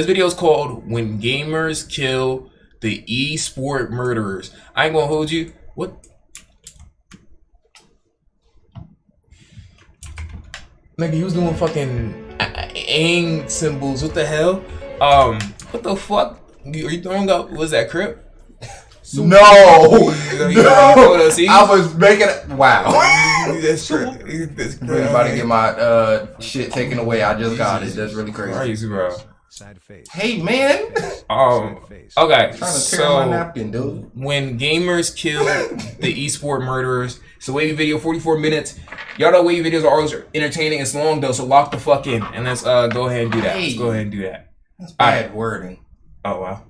This video is called "When Gamers Kill the eSport Murderers." I ain't gonna hold you. What? Nigga, you was doing fucking aim symbols. What the hell? What the fuck? Are you throwing up? Was that Crip? No. I was making it. Wow. That's true. Really about to get my shit taken away. I just got it. That's really crazy, bro. Hey man. Okay. Trying to tear my napkin, dude. When gamers kill the eSport murderers. It's a wavy video, 44 minutes. Y'all know wavy videos are always entertaining. It's long though, so lock the fuck in and let's go ahead and do that. Let's go ahead and do that. That's bad wording. Oh wow.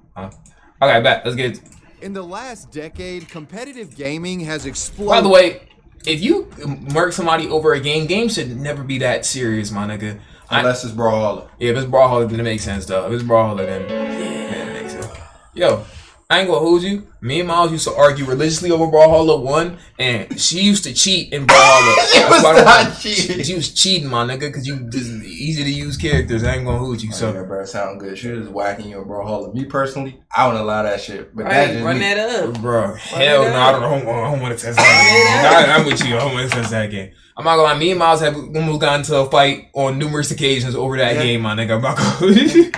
Okay, bet. Let's get it. In the last decade, competitive gaming has exploded. By the way, if you murk somebody over a game should never be that serious, my nigga. Unless it's Brawlhalla. Yeah, if it's Brawlhalla, then it makes sense, though. If it's Brawlhalla, then it makes sense. Yo, I ain't gonna hold you. Me and Miles used to argue religiously over Brawlhalla 1, and she used to cheat in Brawlhalla. It was not cheating. She was cheating, my nigga, because you just easy to use characters. I ain't gonna hold you. So, yeah, bro, sound good. She was whacking you in Brawlhalla. Me personally, I wouldn't allow that shit. But Run that up, bro. Hell no, I don't want to test that game. I'm with you. I don't want to test that game. I'm not gonna lie, me and Miles have almost gotten into a fight on numerous occasions over that game, my nigga. I'm not gonna hold you.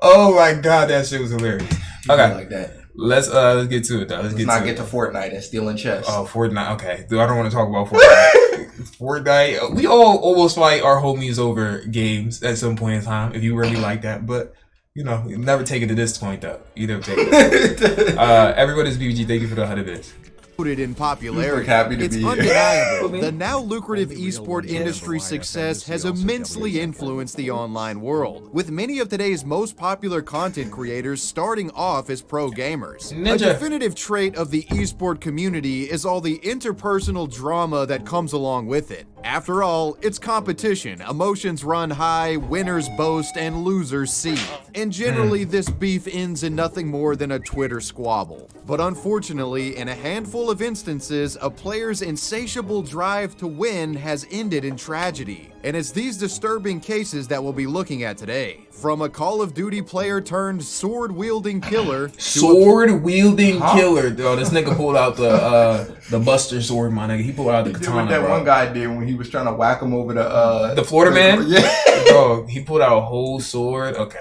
Oh my god, that shit was hilarious. Okay, like that. Let's get to it though. Let's get to Fortnite and stealing chests. Oh, Fortnite. Okay, dude, I don't want to talk about Fortnite. Fortnite. We all almost fight our homies over games at some point in time. If you really like that, but you know, never take it to this point though. You never take it. Everybody's BBG. Thank you for the 100 bits. In popularity, it's undeniable. The now lucrative esport industry success has immensely influenced the online world, with many of today's most popular content creators starting off as pro gamers. A definitive trait of the esport community is all the interpersonal drama that comes along with it. After all, it's competition, emotions run high, winners boast, and losers seethe. And generally, this beef ends in nothing more than a Twitter squabble. But unfortunately, in a handful of instances, a player's insatiable drive to win has ended in tragedy. And it's these disturbing cases that we'll be looking at today. From a Call of Duty player turned sword-wielding killer. Sword-wielding killer. Oh, this nigga pulled out the Buster sword, my nigga. He pulled out the katana, what that one guy did when he was trying to whack him over the Florida man? Yeah. Bro, he pulled out a whole sword. Okay.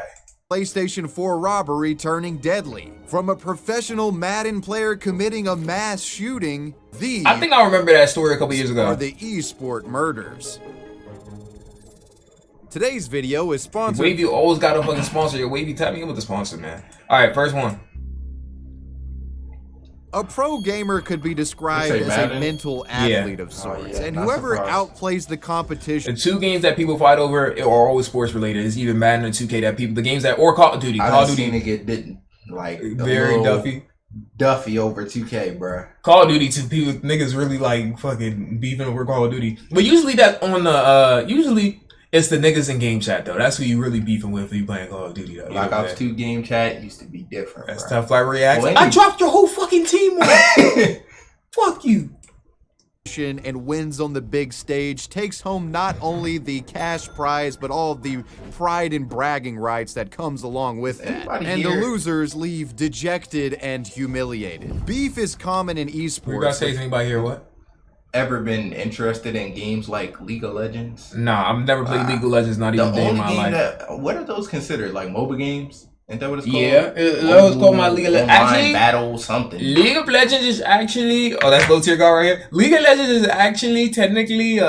PlayStation 4 robbery turning deadly. From a professional Madden player committing a mass shooting, I think I remember that story a couple years ago. Are the eSport murders. Today's video is sponsored. Wavy always got a fucking sponsor. Yo, Wavy, tap me in with the sponsor, man. All right, first one. A pro gamer could be described as a mental athlete of sorts, and whoever outplays the competition. The two games that people fight over are always sports related. It's either Madden or 2K that people. The games that or Call of Duty. Call of Duty get like very Duffy over 2K, bro. Call of Duty to people niggas really like fucking beefing over Call of Duty, but usually that on the usually. It's the niggas in game chat though. That's who you really beefing with if you playing Call of Duty though. Black Ops 2 game chat used to be different. That's tough like reaction. I dropped your whole fucking team on. Fuck you. And wins on the big stage takes home not only the cash prize but all the pride and bragging rights that comes along with that. And the losers leave dejected and humiliated. Beef is common in esports. You gotta say anybody here what? Ever been interested in games like League of Legends? Nah, I've never played League of Legends, not even a day in my life. What are those considered? Like MOBA games? Ain't that what it's called? Yeah, it's called my League of Legends. Actually, battle something. League of Legends is actually that's low tier guy right here. League of Legends is actually technically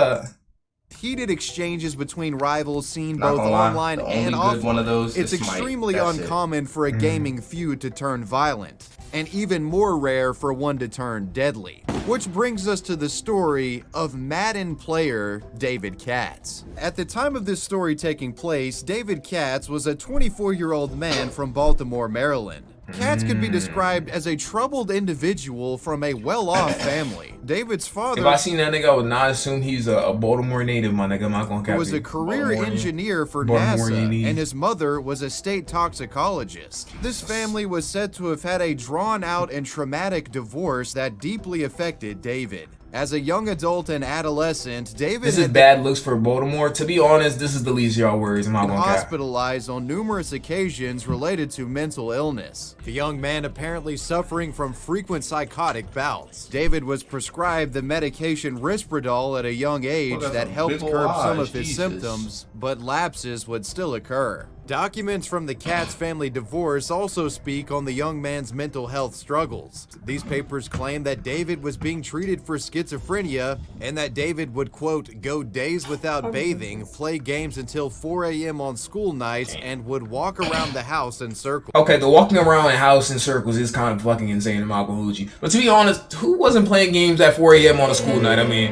heated exchanges between rivals seen both online and offline. One of those it's extremely uncommon for a gaming feud to turn violent, and even more rare for one to turn deadly. Which brings us to the story of Madden player David Katz. At the time of this story taking place, David Katz was a 24-year-old man from Baltimore, Maryland. Katz could be described as a troubled individual from a well-off family. David's father... If I seen that nigga, I would not assume he's a Baltimore native, my nigga. I'm not gonna cap was a career engineer for NASA, and his mother was a state toxicologist. This family was said to have had a drawn-out and traumatic divorce that deeply affected David. As a young adult and adolescent, David This is bad looks for Baltimore. To be honest, this is the least y'all worries. I'm not been gonna cap. hospitalized on numerous occasions related to mental illness. The young man apparently suffering from frequent psychotic bouts. David was prescribed the medication Risperdal at a young age that helped curb some of his symptoms, but lapses would still occur. Documents from the Katz family divorce also speak on the young man's mental health struggles. These papers claim that David was being treated for schizophrenia and that David would, quote, go days without bathing, play games until 4 a.m. on school nights, and would walk around the house in circles. Okay, the walking around the house in circles is kind of fucking insane in Maguhuji. But to be honest, who wasn't playing games at 4 a.m. on a school night? I mean,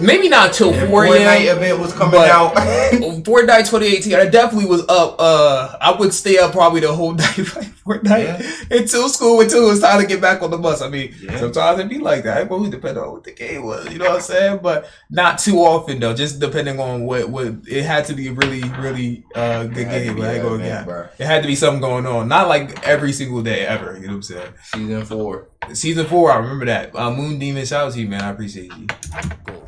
maybe not till 4 a.m. Fortnite event was coming out. Fortnite 2018, I definitely was up. I would stay up probably the whole night playing Fortnite until it was time to get back on the bus. I mean, sometimes it'd be like that. It always depend on what the game was, you know what I'm saying? But not too often though, just depending on what it had to be a really good game. It had to be something going on. Not like every single day ever, you know what I'm saying? Season 4, I remember that. Moon Demon, shout out to you, man. I appreciate you.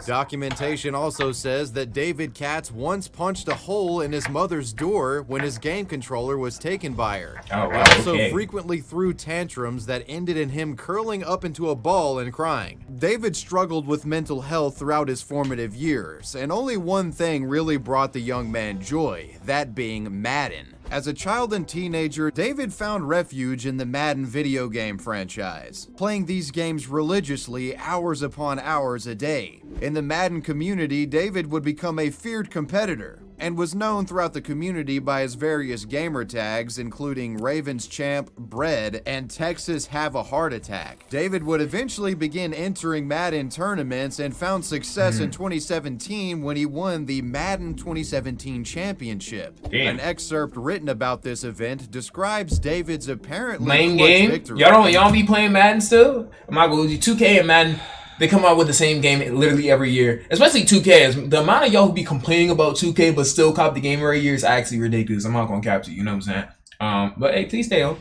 Documentation also says that David Katz once punched a hole in his mother's door when his game controller was taken by her. Oh, wow, He also frequently threw tantrums that ended in him curling up into a ball and crying. David struggled with mental health throughout his formative years, and only one thing really brought the young man joy, that being Madden. As a child and teenager, David found refuge in the Madden video game franchise, playing these games religiously hours upon hours a day. In the Madden community, David would become a feared competitor and was known throughout the community by his various gamer tags, including Ravens Champ, Bread, and Texas Have a Heart Attack. David would eventually begin entering Madden tournaments and found success in 2017 when he won the Madden 2017 championship. An excerpt written about this event describes David's apparently lame clutch game. victory. Y'all be playing Madden still? Maguhuji, 2K and Madden. They come out with the same game literally every year. Especially 2K. The amount of y'all who be complaining about 2K but still cop the game every year is actually ridiculous. I'm not gonna capture you, know what I'm saying? But hey, please stay on.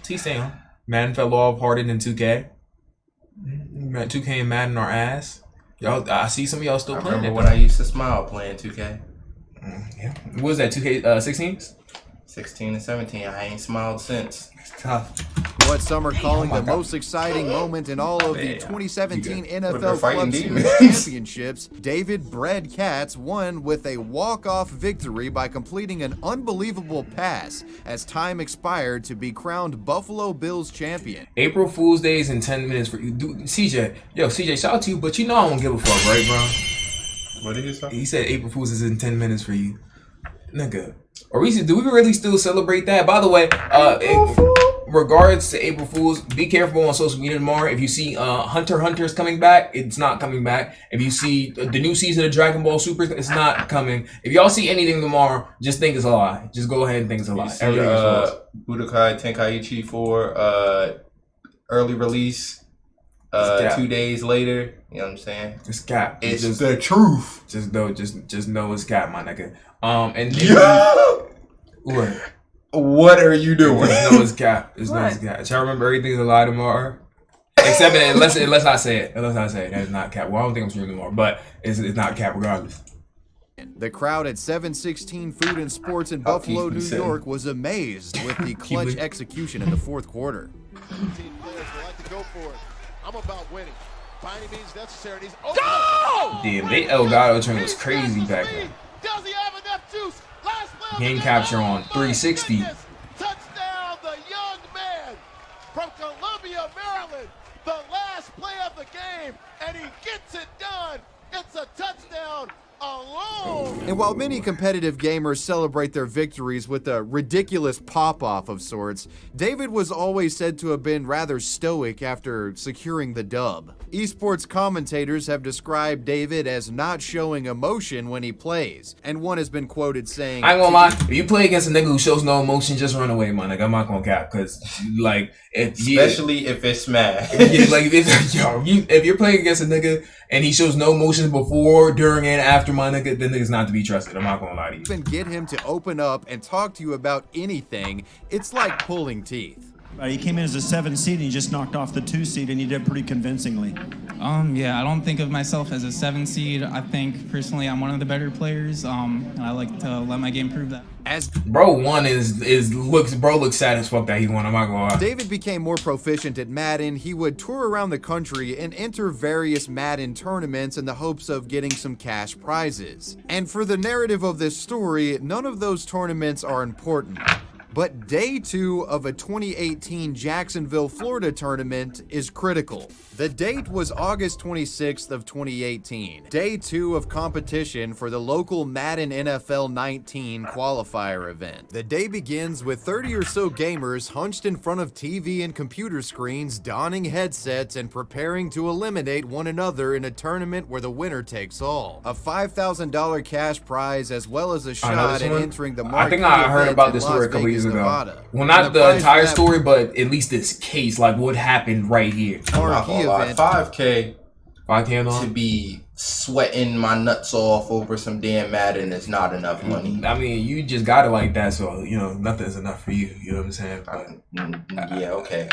Madden fell off harder than 2K. 2K and Madden are ass. Y'all, I see some of y'all still playing. I remember when I used to smile playing 2K. Yeah. What was that? 2K 16? 16 and 17. I ain't smiled since. It's tough. What some are calling the most exciting moment in all of the 2017 NFL fighting Club Series demons. championships, David "Bread" Katz won with a walk-off victory by completing an unbelievable pass as time expired to be crowned Buffalo Bills champion. April Fool's Day is in 10 minutes for you. Dude, CJ, shout out to you, but you know I don't give a fuck, right, bro? What did he say? He said April Fool's is in 10 minutes for you. Nigga. Do we really still celebrate that? By the way, in regards to April Fools, be careful on social media tomorrow. If you see Hunter x coming back, it's not coming back. If you see the new season of Dragon Ball Super, it's not coming. If y'all see anything tomorrow, just think it's a lie. Just go ahead and think it's a lie. Everything is false. Budokai Tenkaichi 4 early release 2 days later. You know what I'm saying? It's cap. It's just the truth. Just know it's cap, my nigga. And what are you doing? Just know it's cap. It's cap. Y'all remember everything's a lie tomorrow? Except unless I say it. That is not cap. Well, I don't think I'm streaming tomorrow, but it's not cap regardless. The crowd at 716 Food and Sports in Buffalo, New York was amazed with the clutch execution in the fourth quarter. 17 players would like to go for it. I'm about winning. By any means necessary. Damn, they Elgato train was crazy back then. Does he have enough juice? Last play Game capture on 360. Touchdown, the young man from Columbia, Maryland. The last play of the game, and he gets it done. It's a touchdown alone. And while many competitive gamers celebrate their victories with a ridiculous pop-off of sorts, David was always said to have been rather stoic after securing the dub. Esports commentators have described David as not showing emotion when he plays, and one has been quoted saying, I ain't gonna lie, if you play against a nigga who shows no emotion, just run away, my nigga. I'm not gonna cap, cause like, especially if it's Smash. If you're playing against a nigga and he shows no emotions before, during, and after, my nigga, then nigga's not to be trusted. I'm not gonna lie to you. Even get him to open up and talk to you about anything, it's like pulling teeth. He came in as a 7 seed and he just knocked off the 2 seed, and he did pretty convincingly. Yeah, I don't think of myself as a 7 seed. I think personally I'm one of the better players, and I like to let my game prove that. As Bro looks sad as fuck that he won. I'm not gonna lie. David became more proficient at Madden, he would tour around the country and enter various Madden tournaments in the hopes of getting some cash prizes. And for the narrative of this story, none of those tournaments are important. But day 2 of a 2018 Jacksonville, Florida tournament is critical. The date was August 26th of 2018, day 2 of competition for the local Madden NFL 19 qualifier event. The day begins with 30 or so gamers hunched in front of TV and computer screens, donning headsets and preparing to eliminate one another in a tournament where the winner takes all. A $5,000 cash prize as well as a shot at entering the marquee. I think I heard about this story a couple years ago. Well, not the entire story, but at least this case, like what happened right here. Marquee event. 5K to be sweating my nuts off over some damn Madden is not enough money. I mean, you just got it like that, so you know nothing's enough for you. You know what I'm saying? Yeah, okay.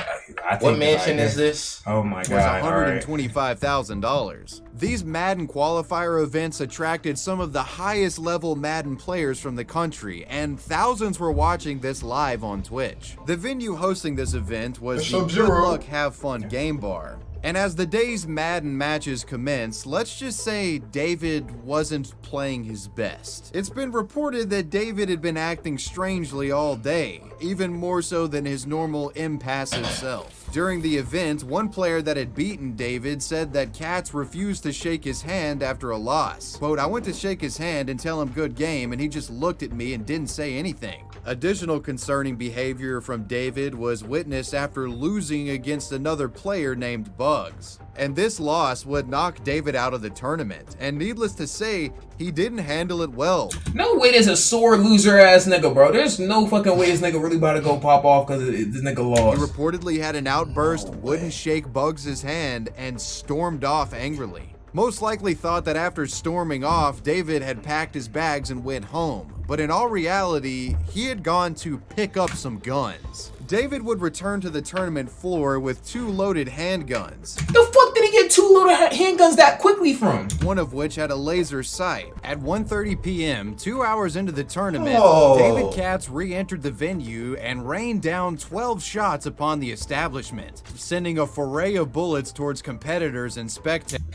I what mansion is this? Oh my god! Was $125,000. These Madden qualifier events attracted some of the highest level Madden players from the country, and thousands were watching this live on Twitch. The venue hosting this event was the Good Luck Have Fun game bar. And as the day's Madden matches commenced, let's just say David wasn't playing his best. It's been reported that David had been acting strangely all day, even more so than his normal impassive self. During the event, one player that had beaten David said that Katz refused to shake his hand after a loss. Quote, "I went to shake his hand and tell him good game and he just looked at me and didn't say anything." Additional concerning behavior from David was witnessed after losing against another player named Bugs. And this loss would knock David out of the tournament. And needless to say, he didn't handle it well. No way there's a sore loser ass nigga, bro. There's no fucking way this nigga really about to go pop off because this nigga lost. He reportedly had an outburst, wouldn't shake Bugs' hand, and stormed off angrily. Most likely thought that after storming off, David had packed his bags and went home. But in all reality, he had gone to pick up some guns. David would return to the tournament floor with 2 loaded handguns. The fuck did he get 2 loaded handguns that quickly from? One of which had a laser sight. At 1:30 p.m., 2 hours into the tournament, David Katz re-entered the venue and rained down 12 shots upon the establishment, sending a foray of bullets towards competitors and spectators.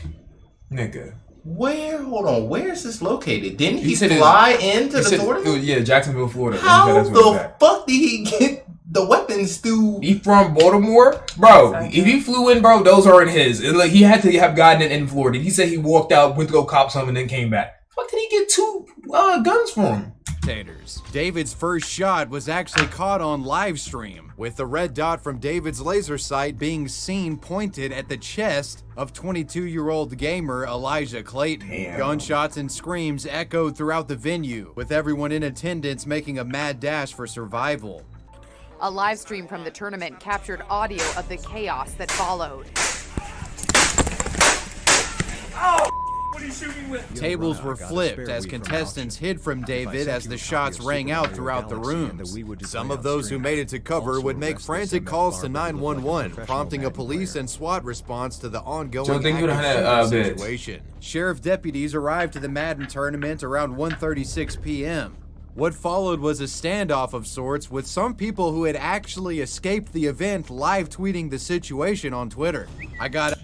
Nigga. Hold on, where is this located? Didn't he fly into the tournament? Yeah, Jacksonville, Florida. How the fuck did he get the weapons through? He from Baltimore? Bro, if he flew in, bro, those aren't his. And like, he had to have gotten it in Florida. He said he walked out, went to go cop some, and then came back. What did he get 2 guns from? David's first shot was actually caught on live stream, with the red dot from David's laser sight being seen pointed at the chest of 22-year-old gamer Elijah Clayton. Damn. Gunshots and screams echoed throughout the venue, with everyone in attendance making a mad dash for survival. A live stream from the tournament captured audio of the chaos that followed. Oh! What are you shooting with? Tables were flipped as contestants hid from David as the shots rang out throughout the rooms. Some of those who made it to cover would make frantic calls to 911, prompting a police and SWAT response to the ongoing situation. Sheriff deputies arrived to the Madden tournament around 1:36 p.m. What followed was a standoff of sorts, with some people who had actually escaped the event live tweeting the situation on Twitter.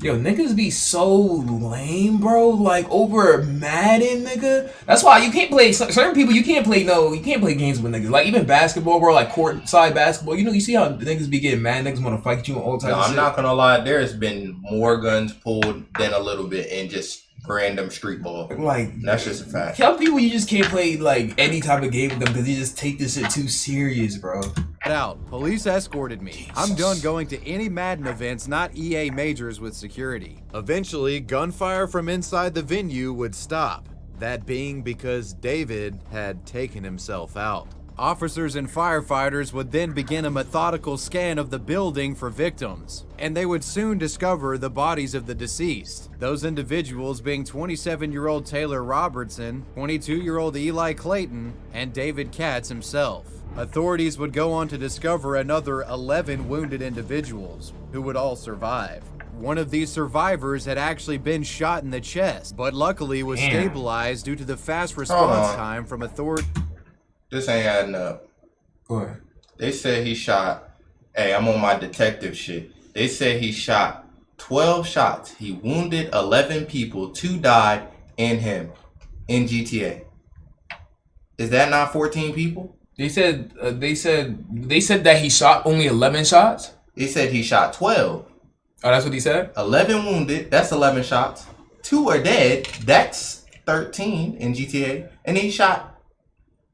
Yo, niggas be so lame, bro. Like, over Madden, nigga. That's why you can't play, certain people, you can't play games with niggas. Like, even basketball, bro, like court-side basketball. You know, you see how niggas be getting mad, niggas want to fight you and all types of shit. I'm not gonna lie, there's been more guns pulled than a little bit in just random street ball. Like, that's just a fact. Tell people you just can't play like any type of game with them because you just take this shit too serious, bro. Police escorted me. Jesus. I'm done going to any Madden events, not EA majors with security. Eventually, gunfire from inside the venue would stop. That being because David had taken himself out. Officers and firefighters would then begin a methodical scan of the building for victims, and they would soon discover the bodies of the deceased. Those individuals being 27-year-old Taylor Robertson, 22-year-old Eli Clayton, and David Katz himself. Authorities would go on to discover another 11 wounded individuals, who would all survive. one of these survivors had actually been shot in the chest, but luckily was stabilized due to the fast response time from authorities. This ain't adding up. Go ahead. They said he shot. Hey, I'm on my detective shit. They said he shot 12 shots. He wounded 11 people. 2 died in him in GTA. Is that not 14 people? They said that he shot only 11 shots. They said he shot 12. Oh, that's what he said? 11 wounded. That's 11 shots. 2 are dead. That's 13 in GTA. And he shot,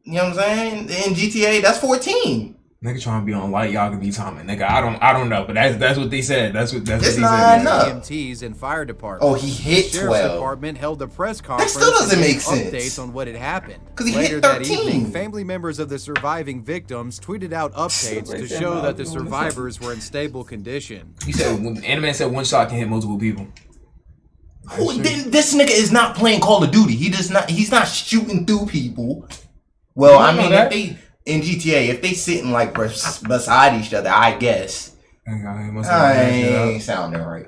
you know what I'm saying? In GTA, that's 14. Nigga trying to be on light, y'all could be timing. Nigga, I don't know, but that's what they said. That's what they said. EMTs and fire department. Oh, he hit 12. The sheriff's department held a press conference. That still doesn't make sense. Updates on what had happened. Because he Later hit 13. that evening, family members of the surviving victims tweeted out updates to show that the survivors were in stable condition. He said, Anime said one shot can hit multiple people. This nigga is not playing Call of Duty. He's not shooting through people. Well, I mean, if they in GTA, if they sitting like beside each other, I guess. I ain't sounding right.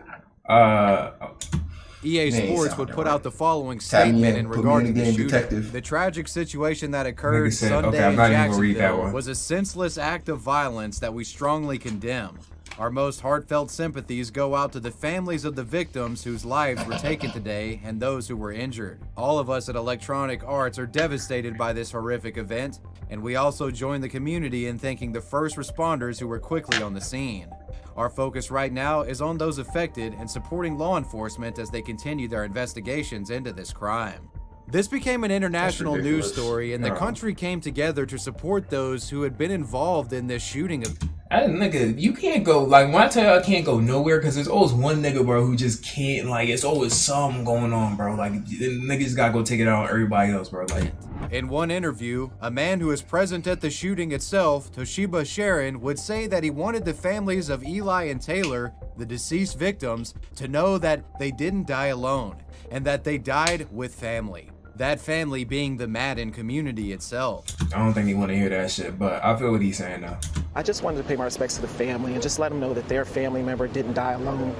EA Sports would put out the following statement in regard to the shooting. The tragic situation that occurred Sunday in Jacksonville was a senseless act of violence that we strongly condemn. Our most heartfelt sympathies go out to the families of the victims whose lives were taken today and those who were injured. All of us at Electronic Arts are devastated by this horrific event, and we also join the community in thanking the first responders who were quickly on the scene. Our focus right now is on those affected and supporting law enforcement as they continue their investigations into this crime. This became an international news story, and the country came together to support those who had been involved in this shooting. Nigga, you can't go, like, when I tell you I can't go nowhere, because there's always one nigga, bro, who just can't, like, it's always something going on, bro. Like, niggas just gotta go take it out on everybody else, bro. Like, in one interview, a man who was present at the shooting itself, Toshiba Sharon, would say that he wanted the families of Eli and Taylor, the deceased victims, to know that they didn't die alone, and that they died with family. That family being the Madden community itself. I don't think he want to hear that shit, but I feel what he's saying though. I just wanted to pay my respects to the family and just let them know that their family member didn't die alone.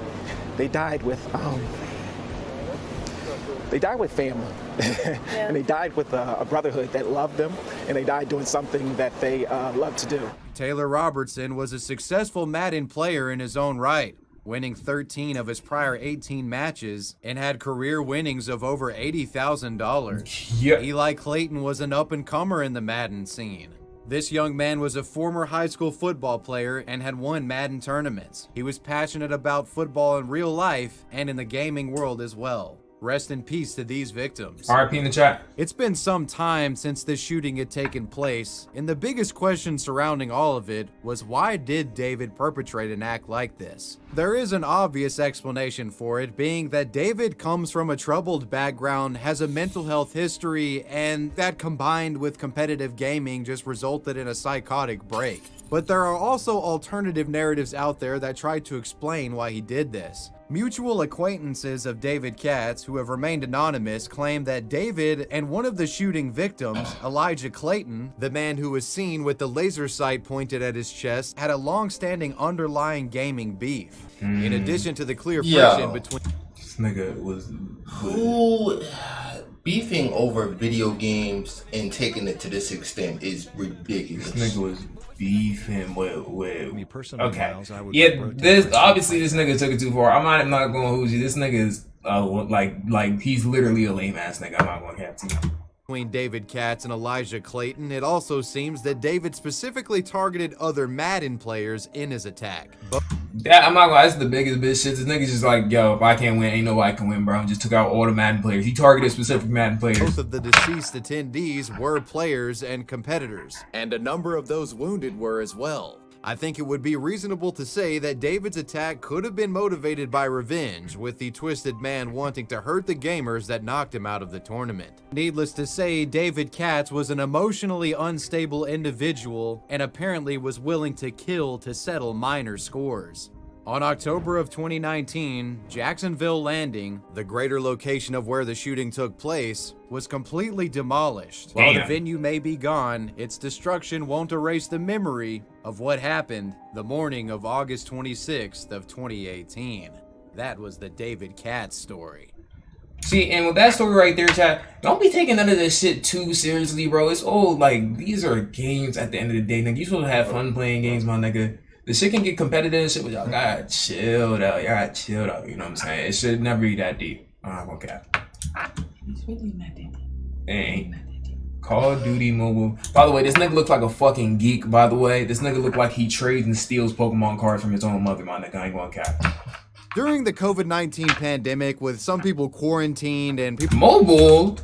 They died with family. And they died with a brotherhood that loved them, and they died doing something that they love to do. Taylor Robertson was a successful Madden player in his own right, winning 13 of his prior 18 matches and had career winnings of over $80,000. Yep. Eli Clayton was an up-and-comer in the Madden scene. This young man was a former high school football player and had won Madden tournaments. He was passionate about football in real life and in the gaming world as well. Rest in peace to these victims. RIP in the chat. It's been some time since this shooting had taken place, and the biggest question surrounding all of it was, why did David perpetrate an act like this? There is an obvious explanation for it, being that David comes from a troubled background, has a mental health history, and that combined with competitive gaming just resulted in a psychotic break. But there are also alternative narratives out there that try to explain why he did this. Mutual acquaintances of David Katz, who have remained anonymous, claim that David and one of the shooting victims, Elijah Clayton, the man who was seen with the laser sight pointed at his chest, had a long-standing underlying gaming beef. In addition to the clear friction between... This nigga was... Who... Beefing over video games and taking it to this extent is ridiculous. This nigga was beefing with okay. Yeah, this obviously this nigga took it too far. I'm not going to hold you. This nigga is like he's literally a lame ass nigga. I'm not going to have to. Between David Katz and Elijah Clayton, it also seems that David specifically targeted other Madden players in his attack. Yeah, I'm not gonna lie, that's the biggest bitch shit. This nigga's just like, yo, if I can't win, ain't nobody can win, bro. And just took out all the Madden players. He targeted specific Madden players. Both of the deceased attendees were players and competitors, and a number of those wounded were as well. I think it would be reasonable to say that David's attack could have been motivated by revenge, with the twisted man wanting to hurt the gamers that knocked him out of the tournament. Needless to say, David Katz was an emotionally unstable individual and apparently was willing to kill to settle minor scores. On October of 2019, Jacksonville Landing, the greater location of where the shooting took place, was completely demolished. While the venue may be gone, its destruction won't erase the memory of what happened the morning of August 26th of 2018. That was the David Katz story. See, and with that story right there, chat, don't be taking none of this shit too seriously, bro. It's all like, these are games at the end of the day, nigga. You supposed to have fun playing games, my nigga. The shit can get competitive and shit, but y'all gotta chill out. Y'all gotta chill out, you know what I'm saying? It should never be that deep. I'm not gonna cap. It's really not that deep. It ain't. Call of Duty Mobile. By the way, this nigga look like a fucking geek, by the way. This nigga look like he trades and steals Pokemon cards from his own mother, my nigga. I ain't gonna cap. During the COVID-19 pandemic, with some people quarantined and people... Mobile?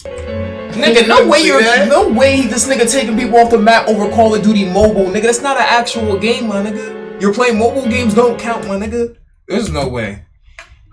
Nigga, no way this nigga taking people off the map over Call of Duty Mobile, nigga. That's not an actual game, my nigga. You're playing mobile games, don't count, my nigga. There's no way.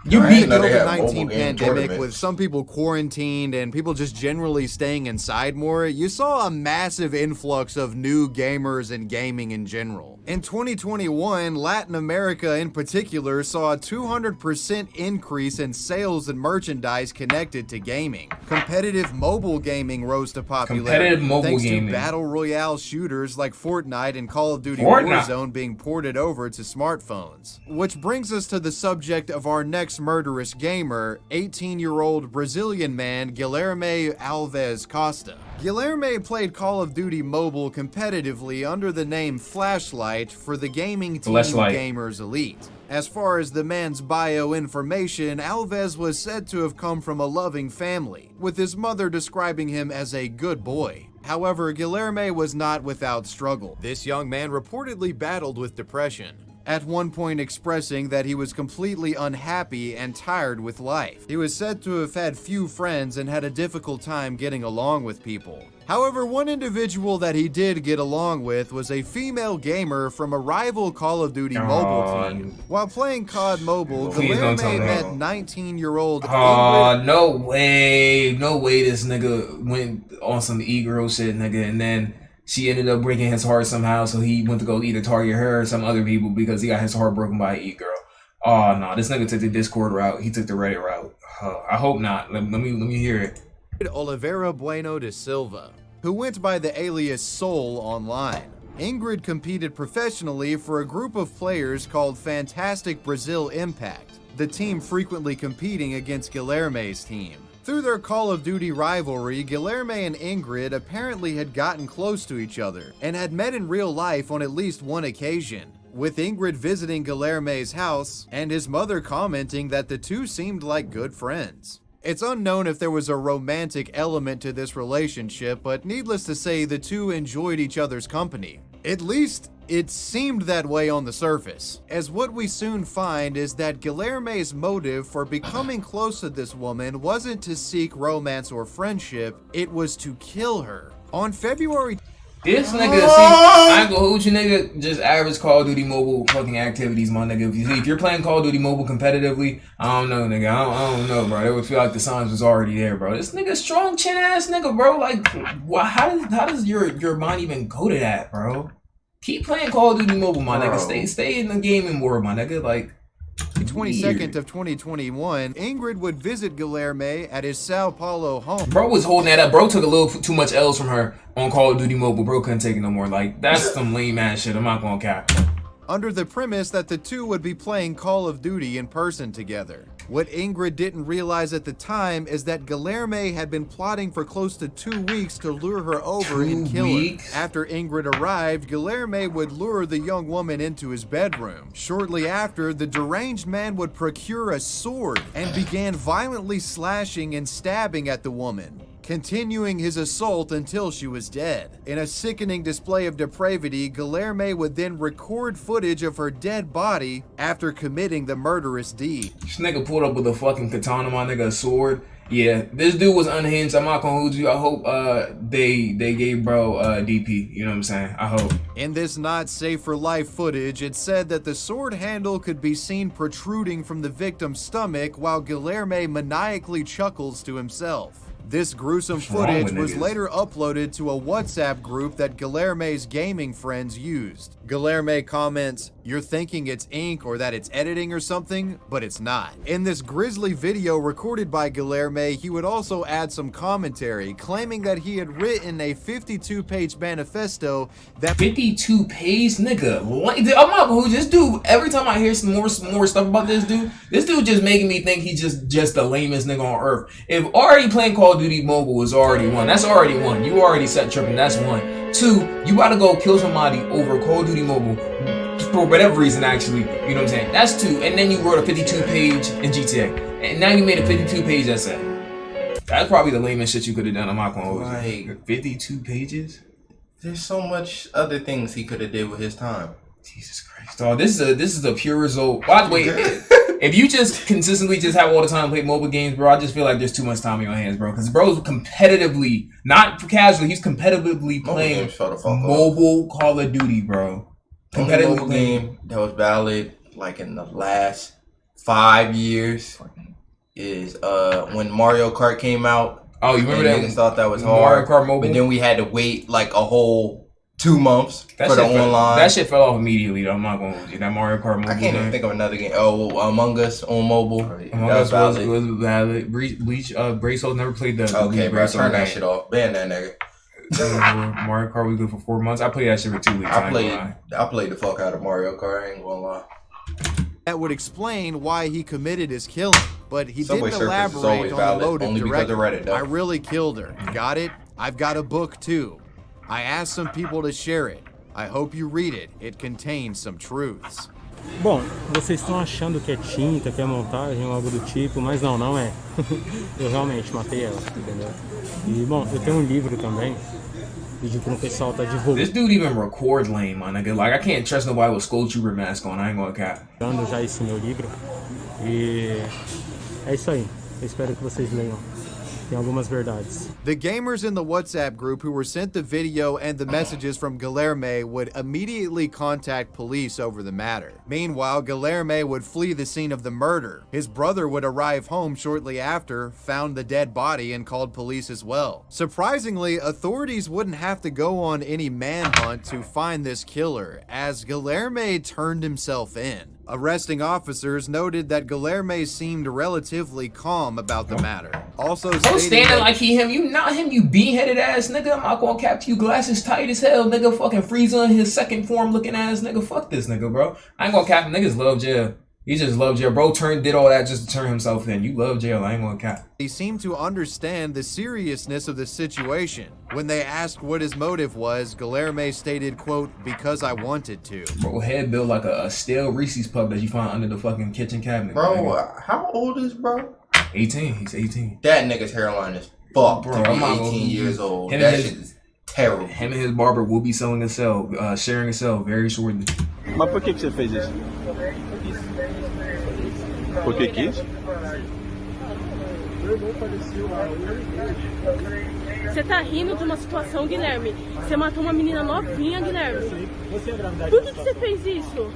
You beat the COVID-19 pandemic with some people quarantined and people just generally staying inside more. You saw a massive influx of new gamers and gaming in general. In 2021, Latin America in particular saw a 200% increase in sales and merchandise connected to gaming. Competitive mobile gaming rose to popularity thanks to battle royale shooters like Fortnite and Call of Duty Warzone being ported over to smartphones. Which brings us to the subject of our next murderous gamer, 18-year-old Brazilian man Guilherme Alves Costa. Guilherme played Call of Duty Mobile competitively under the name Flashlight for the gaming team Gamers Elite. As far as the man's bio information, Alves was said to have come from a loving family, with his mother describing him as a good boy. However, Guilherme was not without struggle. This young man reportedly battled with depression, at one point expressing that he was completely unhappy and tired with life. He was said to have had few friends and had a difficult time getting along with people. However, one individual that he did get along with was a female gamer from a rival Call of Duty mobile team. While playing COD Mobile, Guilherme met 19-year-old Ingrid. No way. No way this nigga went on some e-girl shit, nigga, and then she ended up breaking his heart somehow, so he went to go either target her or some other people because he got his heart broken by an e-girl. Oh, no, this nigga took the Discord route. He took the Reddit route. I hope not. Let me hear it. Oliveira Bueno de Silva, who went by the alias Soul online. Ingrid competed professionally for a group of players called Fantastic Brazil Impact, the team frequently competing against Guilherme's team. Through their Call of Duty rivalry, Guilherme and Ingrid apparently had gotten close to each other and had met in real life on at least one occasion, with Ingrid visiting Guilherme's house and his mother commenting that the two seemed like good friends. It's unknown if there was a romantic element to this relationship, but needless to say, the two enjoyed each other's company. At least, it seemed that way on the surface, as what we soon find is that Guilherme's motive for becoming close to this woman wasn't to seek romance or friendship, it was to kill her. On February... This nigga, see, I ain't gonna hold you, nigga. Just average Call of Duty Mobile fucking activities, my nigga. If you're playing Call of Duty Mobile competitively, I don't know, nigga. I don't know, bro. It would feel like the signs was already there, bro. This nigga strong chin ass nigga, bro. Like, how does your mind even go to that, bro? Keep playing Call of Duty Mobile, my nigga. Stay in the gaming world, my nigga. Like, the 22nd of 2021, Ingrid would visit Guilherme at his Sao Paulo home. Bro was holding that up. Bro took a little too much L's from her on Call of Duty Mobile. Bro couldn't take it no more. Like, that's some lame ass shit. I'm not gonna cap. Under the premise that the two would be playing Call of Duty in person together. What Ingrid didn't realize at the time is that Guilherme had been plotting for close to 2 weeks to lure her over and kill her. After Ingrid arrived, Guilherme would lure the young woman into his bedroom. Shortly after, the deranged man would procure a sword and began violently slashing and stabbing at the woman, continuing his assault until she was dead. In a sickening display of depravity, Guilherme would then record footage of her dead body after committing the murderous deed. This nigga pulled up with a fucking katana, my nigga, a sword. Yeah, this dude was unhinged. I'm not gonna hold you. I hope they gave bro DP. You know what I'm saying? I hope. In this not safe for life footage, it said that the sword handle could be seen protruding from the victim's stomach while Guilherme maniacally chuckles to himself. This gruesome footage was later uploaded to a WhatsApp group that Guilherme's gaming friends used. Guilherme comments, "You're thinking it's ink or that it's editing or something, but it's not." In this grisly video recorded by Guilherme, he would also add some commentary, claiming that he had written a 52-page manifesto that 52 page, nigga. I'm not who this dude. Every time I hear some more stuff about this dude just making me think he's just the lamest nigga on earth. If already playing Call of Duty Mobile is already one, that's already one. You already set tripping, that's one. Two, you gotta go kill somebody over Call of Duty Mobile for whatever reason, actually. You know what I'm saying? That's two. And then you wrote a 52 page in GTA. And now you made a 52 page essay. That's probably the lamest shit you could have done. I'm not gonna hold you. Like 52 pages? There's so much other things he could have did with his time. Jesus Christ. Dog, this is a pure result. By the way, if you just consistently just have all the time to play mobile games, bro, I just feel like there's too much time in your hands, bro. Because bro's competitively, not casually, he's competitively playing mobile Call of Duty, bro. Competitive mobile game that was valid like in the last 5 years is when Mario Kart came out. Oh, you remember that? Niggas thought that was hard. Mario Kart Mobile? But then we had to wait like a whole 2 months for the online. That shit fell off immediately, though. I'm not going to hold you. That Mario Kart Mobile. I can't even think of another game. Oh, Among Us on mobile. Among Us was valid. Bleach, Bracehold never played the. Okay, bro, turn that shit off. Ban that nigga. Mario Kart was good for 4 months. I played that shit for 2 weeks. I played the fuck out of Mario Kart. I ain't gonna lie. That would explain why he committed his killing, but he didn't elaborate on the motive directly. "I really killed her. Got it? I've got a book too. I asked some people to share it. I hope you read it. It contains some truths." Bom, vocês estão achando que é tinta, que é montagem ou algo do tipo, mas não é. Eu realmente matei ela, entendeu? E, bom, eu tenho livro também. Pedi pro pessoal tá divulgando. This dude even record lame, my nigga. Like, I can't trust nobody with Skull Trooper mask on. I ain't gonna cap. Já esse meu livro. E é isso aí. Eu espero que vocês leiam. Tem algumas verdades. The gamers in the WhatsApp group who were sent the video and the messages from Guilherme would immediately contact police over the matter. Meanwhile, Guilherme would flee the scene of the murder. His brother would arrive home shortly after, found the dead body, and called police as well. Surprisingly, authorities wouldn't have to go on any manhunt to find this killer, as Guilherme turned himself in. Arresting officers noted that Guilherme seemed relatively calm about the matter. Also standing like him, you not him, you bean-headed ass nigga. I'm not gonna cap to you, glasses tight as hell, nigga. Fucking Frieza in his second form looking ass nigga. Fuck this nigga, bro. I ain't gonna cap, niggas love jail. He just loved jail. Bro did all that just to turn himself in. You love jail, I ain't gonna cap. He seemed to understand the seriousness of the situation. When they asked what his motive was, Guilherme stated, quote, "Because I wanted to." Bro, head built like a stale Reese's Puff that you find under the fucking kitchen cabinet. Bro, how old is bro? 18, he's 18. That nigga's hairline is fucked bro, to be 18 years old. That shit is terrible. Him and his barber will be selling a cell, sharing a cell very shortly. Mas por que você fez isso? Por que quis? Você tá rindo de uma situação, Guilherme. Você matou uma menina novinha, Guilherme. Por que você fez isso?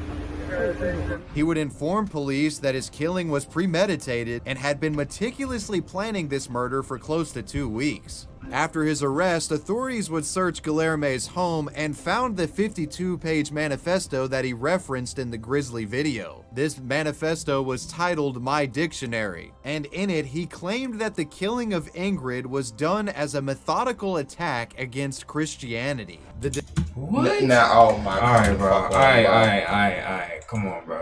He would inform police that his killing was premeditated and had been meticulously planning this murder for close to 2 weeks. After his arrest, authorities would search Guilherme's home and found the 52-page manifesto that he referenced in the grisly video. This manifesto was titled My Dictionary, and in it he claimed that the killing of Ingrid was done as a methodical attack against Christianity. What? Now, oh my god. Alright, bro. Alright. Come on, bro.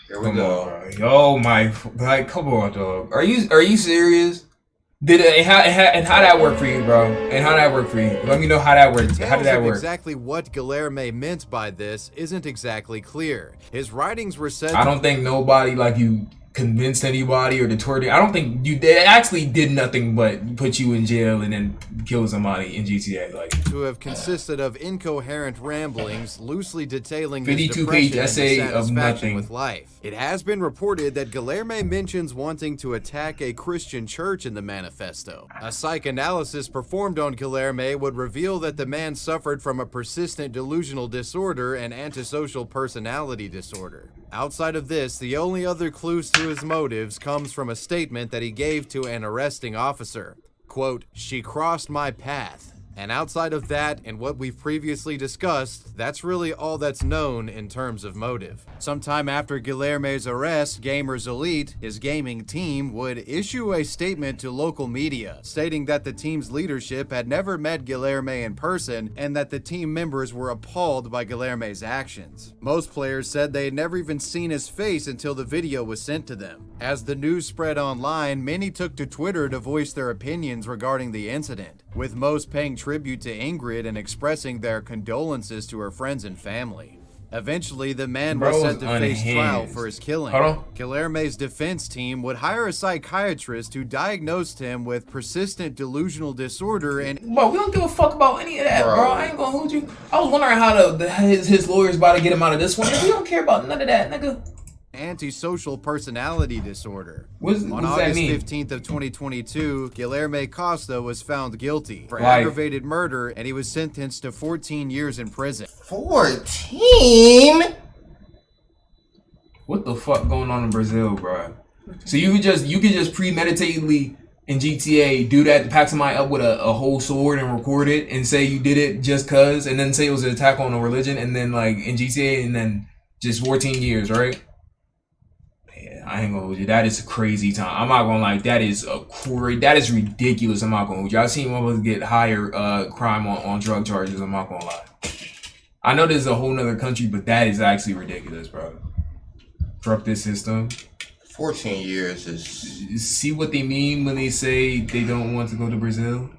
Here we go. Bro. Yo, come on, dog. Are you serious? How that work for you, bro? And how that work for you? Let me know how that works. How did that work? Exactly what Guilherme meant by this isn't exactly clear. His writings were said. I don't think nobody like you convinced anybody or deterred. I don't think they actually did nothing but put you in jail and then kill somebody in GTA. Like to have consisted of incoherent ramblings, loosely detailing 52-page essay of nothing with life. It has been reported that Guilherme mentions wanting to attack a Christian church in the manifesto. A psychoanalysis performed on Guilherme would reveal that the man suffered from a persistent delusional disorder and antisocial personality disorder. Outside of this, the only other clues to to his motives comes from a statement that he gave to an arresting officer. Quote, "She crossed my path." And outside of that and what we've previously discussed, that's really all that's known in terms of motive. Sometime after Guilherme's arrest, Gamers Elite, his gaming team, would issue a statement to local media, stating that the team's leadership had never met Guilherme in person and that the team members were appalled by Guilherme's actions. Most players said they had never even seen his face until the video was sent to them. As the news spread online, many took to Twitter to voice their opinions regarding the incident, with most paying tribute to Ingrid and expressing their condolences to her friends and family. Eventually, the man was set to face trial for his killing. Guilherme's defense team would hire a psychiatrist who diagnosed him with persistent delusional disorder and— Bro, we don't give a fuck about any of that, bro. I ain't gonna hold you. I was wondering how his lawyer's about to get him out of this one. We don't care about none of that, nigga. Antisocial personality disorder. On August 15th of 2022, Guilherme Costa was found guilty for aggravated murder, and he was sentenced to 14 years in prison. 14? What the fuck going on in Brazil, bro? So you could just premeditatedly in GTA do that to pack somebody up with a whole sword and record it and say you did it just cause, and then say it was an attack on a religion, and then like in GTA, and then just 14 years, right? I ain't gonna hold you. That is a crazy time. I'm not gonna lie. That is ridiculous. I'm not gonna hold you. I've seen one get higher crime on drug charges. I'm not gonna lie. I know this is a whole nother country, but that is actually ridiculous, bro. Corrupted system. 14 years is... See what they mean when they say they don't want to go to Brazil?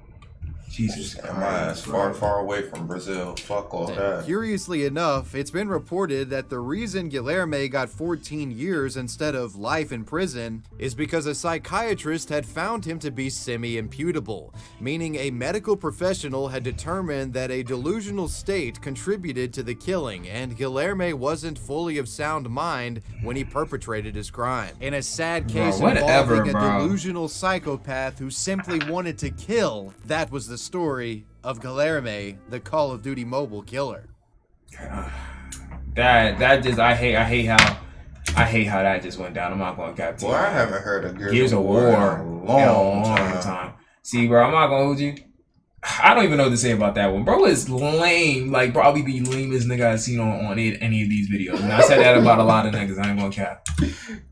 Jesus Christ. Far away from Brazil. Fuck all that. Curiously enough, it's been reported that the reason Guilherme got 14 years instead of life in prison is because a psychiatrist had found him to be semi-imputable, meaning a medical professional had determined that a delusional state contributed to the killing, and Guilherme wasn't fully of sound mind when he perpetrated his crime. In a sad case involving a delusional psychopath who simply wanted to kill, that was the story of Guilherme, the Call of Duty mobile killer. That just I hate how that just went down. I'm not gonna cap. Well, I haven't heard of Gears of War in a long time. See, bro, I'm not gonna hold you. I don't even know what to say about that one. Bro is lame, like probably the lamest nigga I've seen on any of these videos. And I said that about a lot of niggas. I ain't gonna cap.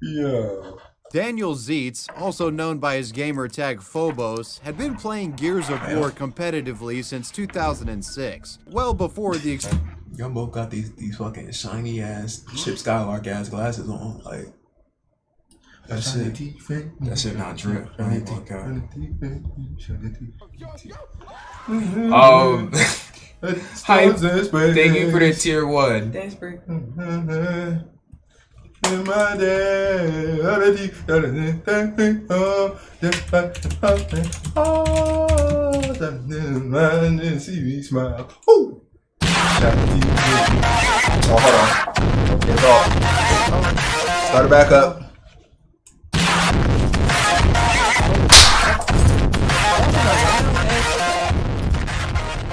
Yeah. Danny Zeitz, also known by his gamer tag Phobos, had been playing Gears of War competitively since 2006, well before the... Y'all both got these fucking shiny ass Chip Skylark ass glasses on, like... That shit not drip. I ain't gonna cap. Thank you for the tier 1. Desperate. In my day, see me smile. Ooh. Oh, hold on. Get it off. Start it back up.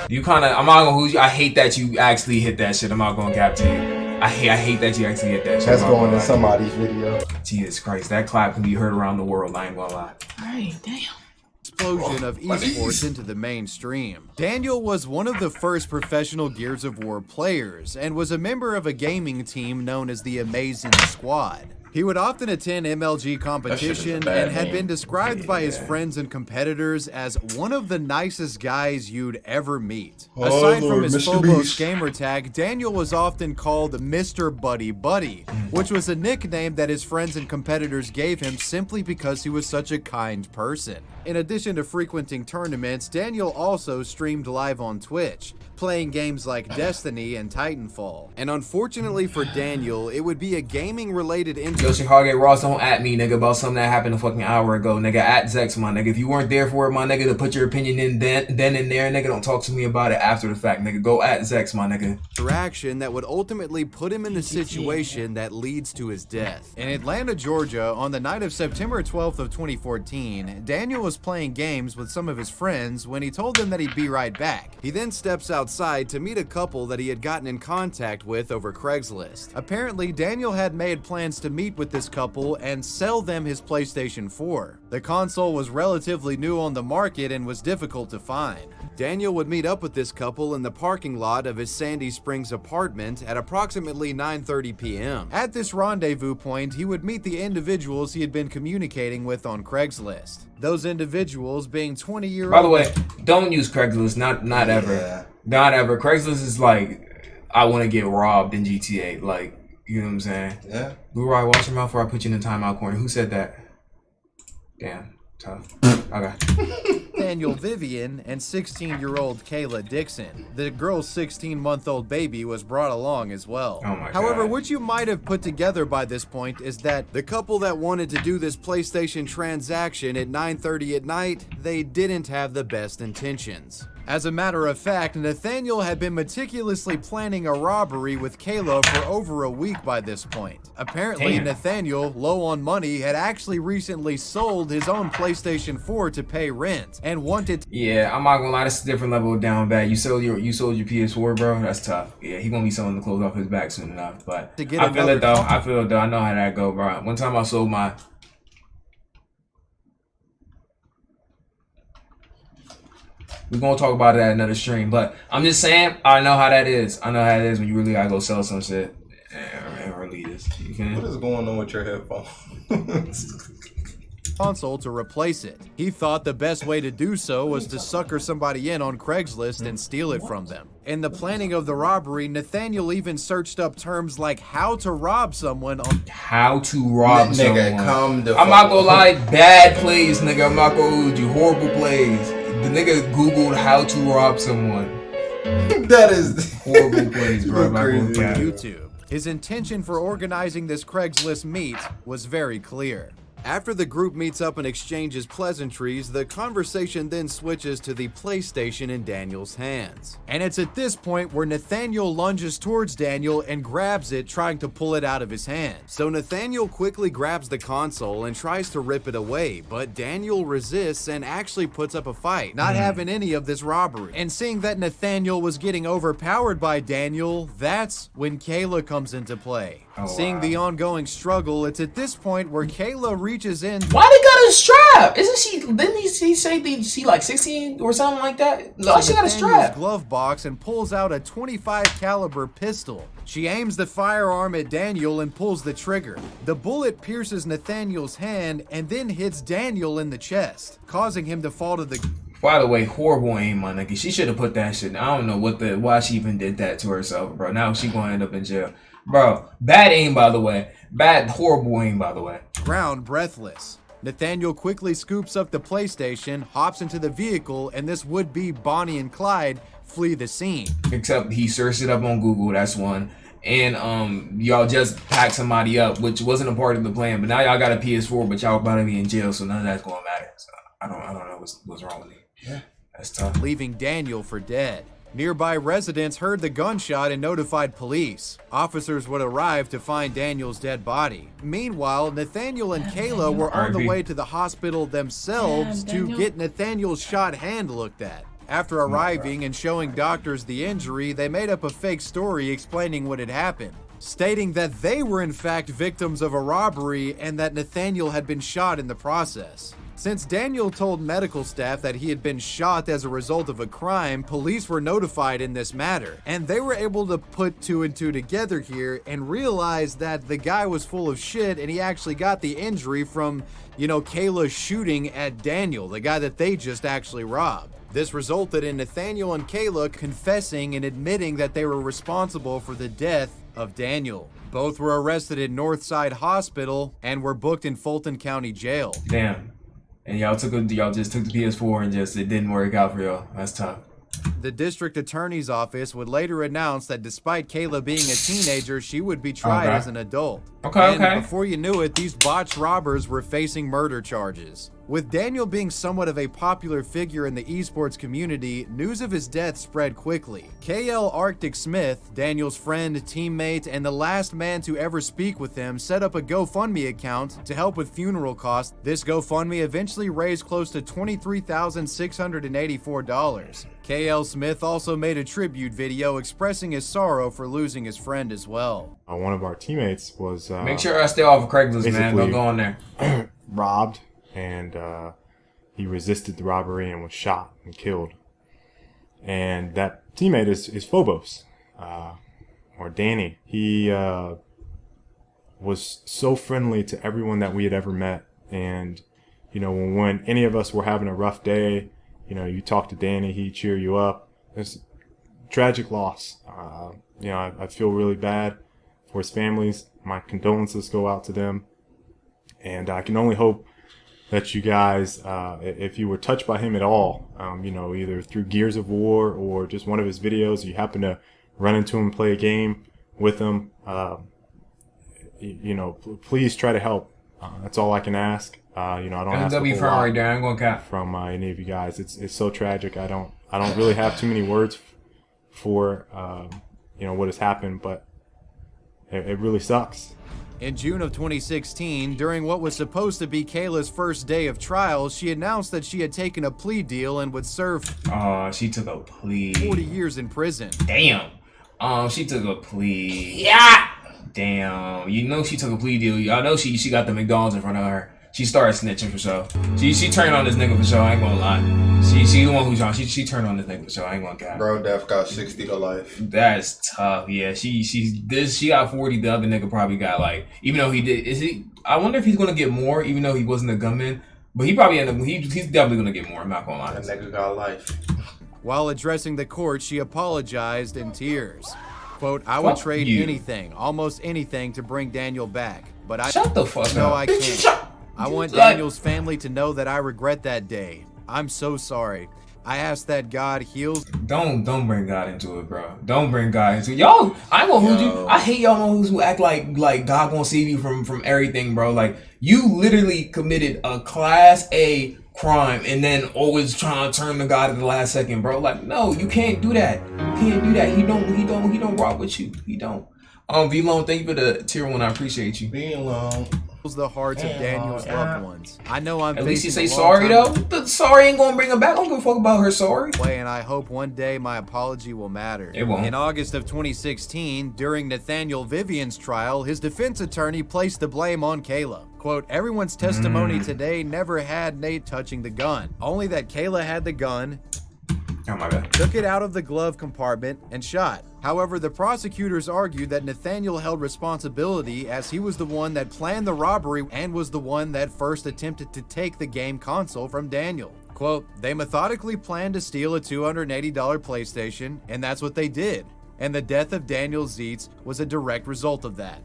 You kind of, I'm not gonna hold you. I hate that you actually hit that shit. I'm not gonna cap to you. I hate that you actually hit that shit. That's going in somebody's video. Jesus Christ, that clap can be heard around the world. I ain't gonna lie. Alright, damn. Explosion of esports into the mainstream. Daniel was one of the first professional Gears of War players and was a member of a gaming team known as the Amazing Squad. He would often attend MLG competition and had been described by his friends and competitors as one of the nicest guys you'd ever meet. Aside from his Phobos gamer tag, Daniel was often called Mr. Buddy Buddy, which was a nickname that his friends and competitors gave him simply because he was such a kind person. In addition to frequenting tournaments, Daniel also streamed live on Twitch, playing games like Destiny and Titanfall. And unfortunately for Daniel, it would be a gaming-related Yo, Chicago Ross, don't at me, nigga, about something that happened a fucking hour ago, nigga. At Zex, my nigga. If you weren't there for it, my nigga, to put your opinion in then and there, nigga, don't talk to me about it after the fact, nigga. Go at Zex, my nigga. Interaction that would ultimately put him in the situation that leads to his death. In Atlanta, Georgia, on the night of September 12th of 2014, Daniel was playing games with some of his friends when he told them that he'd be right back. He then steps outside to meet a couple that he had gotten in contact with over Craigslist. Apparently, Daniel had made plans to meet meet with this couple and sell them his PlayStation 4. The console was relatively new on the market and was difficult to find. Daniel would meet up with this couple in the parking lot of his Sandy Springs apartment at approximately 9:30 p.m. At this rendezvous point, he would meet the individuals he had been communicating with on Craigslist. Those individuals being 20-year-old. By the way, don't use Craigslist. Not ever. Not ever. Craigslist is like, I want to get robbed in GTA. Like, you know what I'm saying? Yeah. Blueryai, watch your mouth before I put you in the timeout corner. Who said that? Damn. Tough. Okay. Daniel Vivian and 16-year-old Kayla Dixon. The girl's 16-month-old baby was brought along as well. Oh my However, God. what you might have put together by this point is that the couple that wanted to do this PlayStation transaction at 9:30 at night, they didn't have the best intentions. As a matter of fact, Nathaniel had been meticulously planning a robbery with Kayla for over a week by this point. Apparently, Damn. Nathaniel, low on money, had actually recently sold his own PlayStation 4 to pay rent and wanted to— Yeah, I'm not gonna lie, that's a different level of down bad. You sold your PS4, bro. That's tough. Yeah, he gonna be selling the clothes off his back soon enough. But To get I feel another it though. I feel it though. I know how that go, bro. One time I sold my. We're gonna talk about that in another stream, but I'm just saying, I know how that is. I know how it is when you really gotta go sell some shit and release this. You feel me? What is going on with your headphones? console to replace it. He thought the best way to do so was to sucker somebody in on Craigslist and steal it from them. In the planning of the robbery, Nathaniel even searched up terms like how to rob someone on— How to rob someone. Nigga, I'm not gonna lie, bad plays, nigga. I'm not gonna hold you. Horrible plays. The nigga Googled how to rob someone. That is horrible plays, bro. Crazy. YouTube. His intention for organizing this Craigslist meet was very clear. After the group meets up and exchanges pleasantries, the conversation then switches to the PlayStation in Daniel's hands. And it's at this point where Nathaniel lunges towards Daniel and grabs it, trying to pull it out of his hand. So Nathaniel quickly grabs the console and tries to rip it away, but Daniel resists and actually puts up a fight, not having any of this robbery. And seeing that Nathaniel was getting overpowered by Daniel, that's when Kayla comes into play. Seeing the ongoing struggle, it's at this point where Kayla reaches in. Why they got a strap? Isn't she? Didn't he say she like 16 or something like that? No, she got a strap. Glove box and pulls out a .25 caliber pistol. She aims the firearm at Daniel and pulls the trigger. The bullet pierces Nathaniel's hand and then hits Daniel in the chest, causing him to fall to the— By the way, horrible aim, my nigga. She should have put that shit. I don't know why she even did that to herself, bro. Now she gonna end up in jail. Bro, bad aim, by the way. Horrible aim, by the way. Ground breathless. Nathaniel quickly scoops up the PlayStation, hops into the vehicle, and this would-be Bonnie and Clyde flee the scene. Except he searched it up on Google, that's one. And y'all just packed somebody up, which wasn't a part of the plan. But now y'all got a PS4, but y'all about to be in jail, so none of that's gonna matter. So I don't know what's wrong with me. Yeah, that's tough. Leaving Daniel for dead. Nearby residents heard the gunshot and notified police. Officers would arrive to find Daniel's dead body. Meanwhile, Nathaniel and Kayla were on the way to the hospital themselves to get Nathaniel's shot hand looked at. After arriving and showing doctors the injury, they made up a fake story explaining what had happened, stating that they were in fact victims of a robbery and that Nathaniel had been shot in the process. Since Daniel told medical staff that he had been shot as a result of a crime, police were notified in this matter, and they were able to put two and two together here and realize that the guy was full of shit and he actually got the injury from, Kayla shooting at Daniel, the guy that they just actually robbed. This resulted in Nathaniel and Kayla confessing and admitting that they were responsible for the death of Daniel. Both were arrested at Northside Hospital and were booked in Fulton County Jail. Damn. And y'all just took the PS4 and it didn't work out for y'all. That's tough. The district attorney's office would later announce that despite Kayla being a teenager, she would be tried as an adult. And before you knew it, these botched robbers were facing murder charges. With Daniel being somewhat of a popular figure in the esports community, news of his death spread quickly. KL Arctic Smith, Daniel's friend, teammate, and the last man to ever speak with him, set up a GoFundMe account to help with funeral costs. This GoFundMe eventually raised close to $23,684. KL Smith also made a tribute video expressing his sorrow for losing his friend as well. One of our teammates was make sure I stay off of Craigslist, man. Don't go on there. Robbed, and he resisted the robbery and was shot and killed. And that teammate is Phobos, or Danny. He was so friendly to everyone that we had ever met. And, you know, when any of us were having a rough day, you know, you talk to Danny, he'd cheer you up. It's a tragic loss. You know, I feel really bad for his families. My condolences go out to them. And I can only hope that you guys, if you were touched by him at all, you know, either through Gears of War or just one of his videos, you happen to run into him, play a game with him, you know, please try to help. That's all I can ask. You know, I don't ask a whole lot right there. I'm going cap from any of you guys. It's so tragic. I don't really have too many words for you know, what has happened, but it really sucks. In June of 2016, during what was supposed to be Kayla's first day of trial, she announced that she had taken a plea deal and would serve she took a plea. 40 years in prison. Damn. She took a plea. Yeah. Damn. You know she took a plea deal. Y'all know she got the McDonald's in front of her. She started snitching for sure. She turned on this nigga for sure. I ain't gonna lie. She the one who's on. She turned on this nigga for sure. I ain't gonna cap. Bro, Def got 60 to life. That's tough. Yeah, she got 40. The other nigga probably got like, even though he did. I wonder if he's gonna get more, even though he wasn't a gunman. But he probably ended up. He's definitely gonna get more. I'm not gonna lie. That nigga got life. While addressing the court, she apologized in tears. Quote, "I would trade anything, almost anything, to bring Daniel back, but I shut the fuck up. I can't. I want Daniel's family to know that I regret that day. I'm so sorry. I ask that God heals." Don't bring God into it, bro. Don't bring God into it. Y'all, I won't hold you. I hate y'all who act like God gonna save you from everything, bro. Like, you literally committed a class A crime and then always trying to turn to God at the last second, bro. Like, no, you can't do that. You can't do that. He don't rock with you. He don't. V-Lone, thank you for the tier 1. I appreciate you. V-Lone. The hearts of Daniel's loved ones. I know I'm at least you say sorry though. The sorry ain't gonna bring her back. I don't give a fuck about her sorry. And I hope one day my apology will matter. It won't. In August of 2016, during Nathaniel Vivian's trial, his defense attorney placed the blame on Kayla. Quote, "Everyone's testimony today never had Nate touching the gun. Only that Kayla had the gun, oh my God, took it out of the glove compartment and shot." However, the prosecutors argued that Nathaniel held responsibility as he was the one that planned the robbery and was the one that first attempted to take the game console from Daniel. Quote, "They methodically planned to steal a $280 PlayStation, and that's what they did. And the death of Daniel Zeitz was a direct result of that."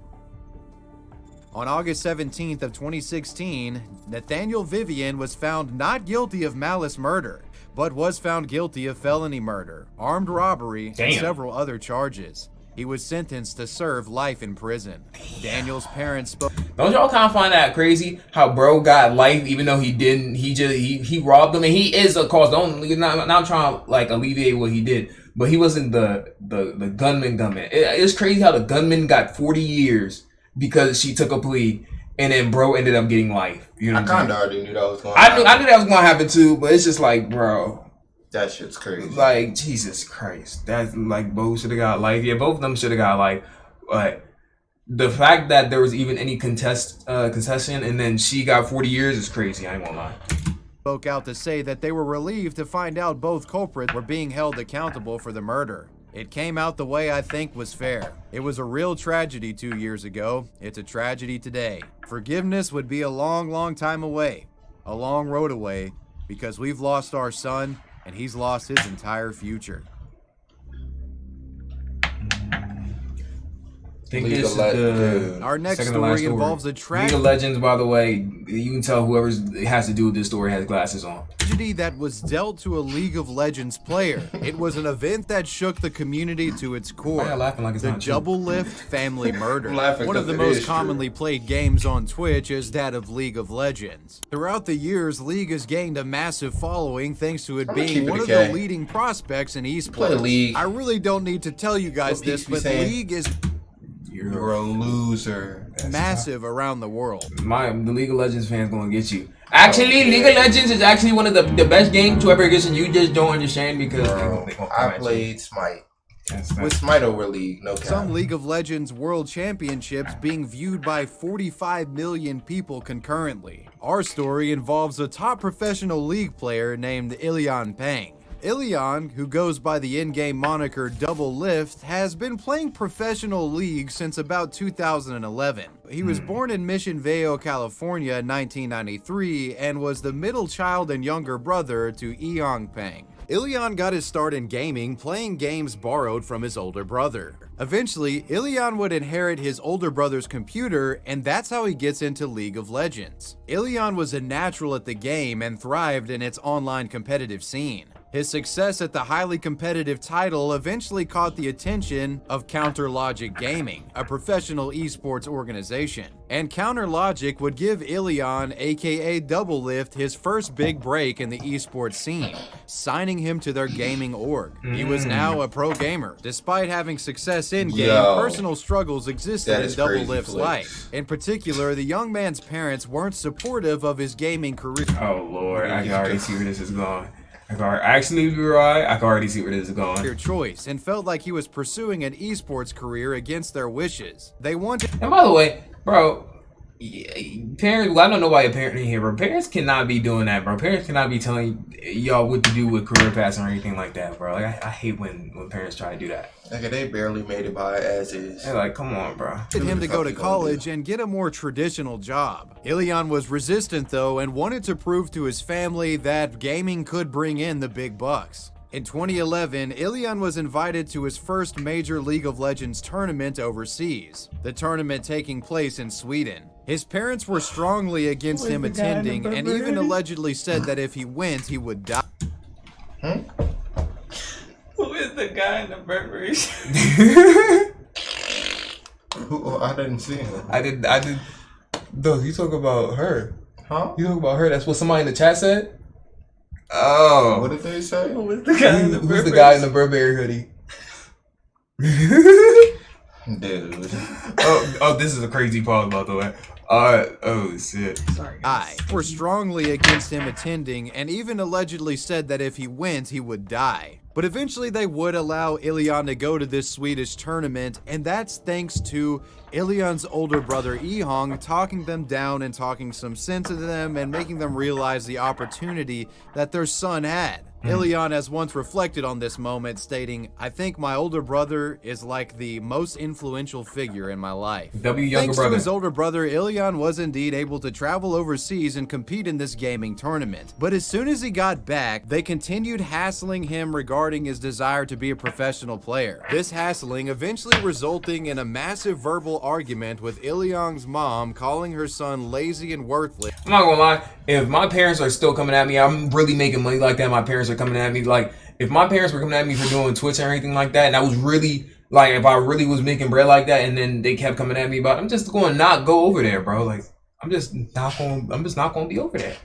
On August 17th of 2016, Nathaniel Vivian was found not guilty of malice murder, but was found guilty of felony murder, armed robbery, and several other charges. He was sentenced to serve life in prison. Daniel's parents spoke. Don't y'all kind of find that crazy? How bro got life even though he didn't. He robbed them, and he is a cause. Not trying to like alleviate what he did, but he wasn't the gunman. It's crazy how the gunman got 40 years because she took a plea. And then bro ended up getting life. You know, I kind of already knew that was going to happen. I knew that was going to happen too, but it's just like, bro. That shit's crazy. Like, Jesus Christ. That's like, both should have got life. Yeah, both of them should have got life. But the fact that there was even any concession and then she got 40 years is crazy. I ain't gonna lie. Spoke out to say that they were relieved to find out both culprits were being held accountable for the murder. It came out the way I think was fair. It was a real tragedy 2 years ago. It's a tragedy today. Forgiveness would be a long, long time away. A long road away, because we've lost our son and he's lost his entire future. I think this is the Our next second to last story involves a League of Legends, by the way, you can tell whoever has to do with this story has glasses on. Tragedy that was dealt to a League of Legends player. It was an event that shook the community to its core. Why y'all laughing like it's The not true? Doublelift family murder. One of the it most is commonly played games on Twitch is that of League of Legends. Throughout the years, League has gained a massive following thanks to it being one of the leading prospects in eSports. League. I really don't need to tell you guys this, but League is You're a loser. massive around the world. The League of Legends fans gonna get you. Actually, League of Legends is actually one of the best games to ever exist, and you just don't understand because I played Smite. With Smite over League, no cap. Some League of Legends World Championships being viewed by 45 million people concurrently. Our story involves a top professional League player named Ilian Pang. Ilian, who goes by the in-game moniker Doublelift, has been playing professional League since about 2011. He was born in Mission Viejo, California in 1993 and was the middle child and younger brother to Eong Pang. Ilian got his start in gaming playing games borrowed from his older brother. Eventually, Ilian would inherit his older brother's computer, and that's how he gets into League of Legends. Ilian was a natural at the game and thrived in its online competitive scene. His success at the highly competitive title eventually caught the attention of Counter Logic Gaming, a professional esports organization. And Counter Logic would give Ilian, aka Doublelift, his first big break in the esports scene, signing him to their gaming org. He was now a pro gamer. Despite having success in-game, personal struggles existed in Doublelift's life. In particular, the young man's parents weren't supportive of his gaming career. Oh Lord, I can already see where this is going. Actually, Blueryai, I can already see where this is going. Their choice and felt like he was pursuing an esports career against their wishes. They wanted. And by the way, bro, parents, well, I don't know why a parent in here, bro. Parents cannot be doing that, bro. Parents cannot be telling y'all what to do with career paths or anything like that, bro. Like, I hate when parents try to do that. Like, they barely made it by as is. They're like, come on, bro. Him to go to college and get a more traditional job. Ilian was resistant though and wanted to prove to his family that gaming could bring in the big bucks. In 2011, Ilian was invited to his first major League of Legends tournament overseas, the tournament taking place in Sweden. His parents were strongly against him attending and even allegedly said that if he went, he would die. Who is the guy in the Burberry? I didn't see him. I did. No, you talk about her. Huh? You talk about her. That's what somebody in the chat said? Oh. What did they say? Who was the guy in the Burberry? Who's the guy in the Burberry hoodie? Dude. Oh, this is a crazy pause, by the way. Oh shit. Sorry. Were strongly against him attending and even allegedly said that if he went, he would die. But eventually they would allow Ilian to go to this Swedish tournament, and that's thanks to Ilian's older brother Ehong talking them down and talking some sense into them and making them realize the opportunity that their son had. Ilian has once reflected on this moment, stating, "I think my older brother is like the most influential figure in my life." Thanks to his older brother, Ilian was indeed able to travel overseas and compete in this gaming tournament. But as soon as he got back, they continued hassling him regarding his desire to be a professional player. This hassling eventually resulting in a massive verbal argument with Ilian's mom, calling her son lazy and worthless. I'm not gonna lie, if my parents are still coming at me, I'm really making money like that, my parents are coming at me, like, if my parents were coming at me for doing Twitch or anything like that, and I was really, like, if I really was making bread like that, and then they kept coming at me about it, I'm just going to not go over there, bro. Like, I'm just not going to be over there.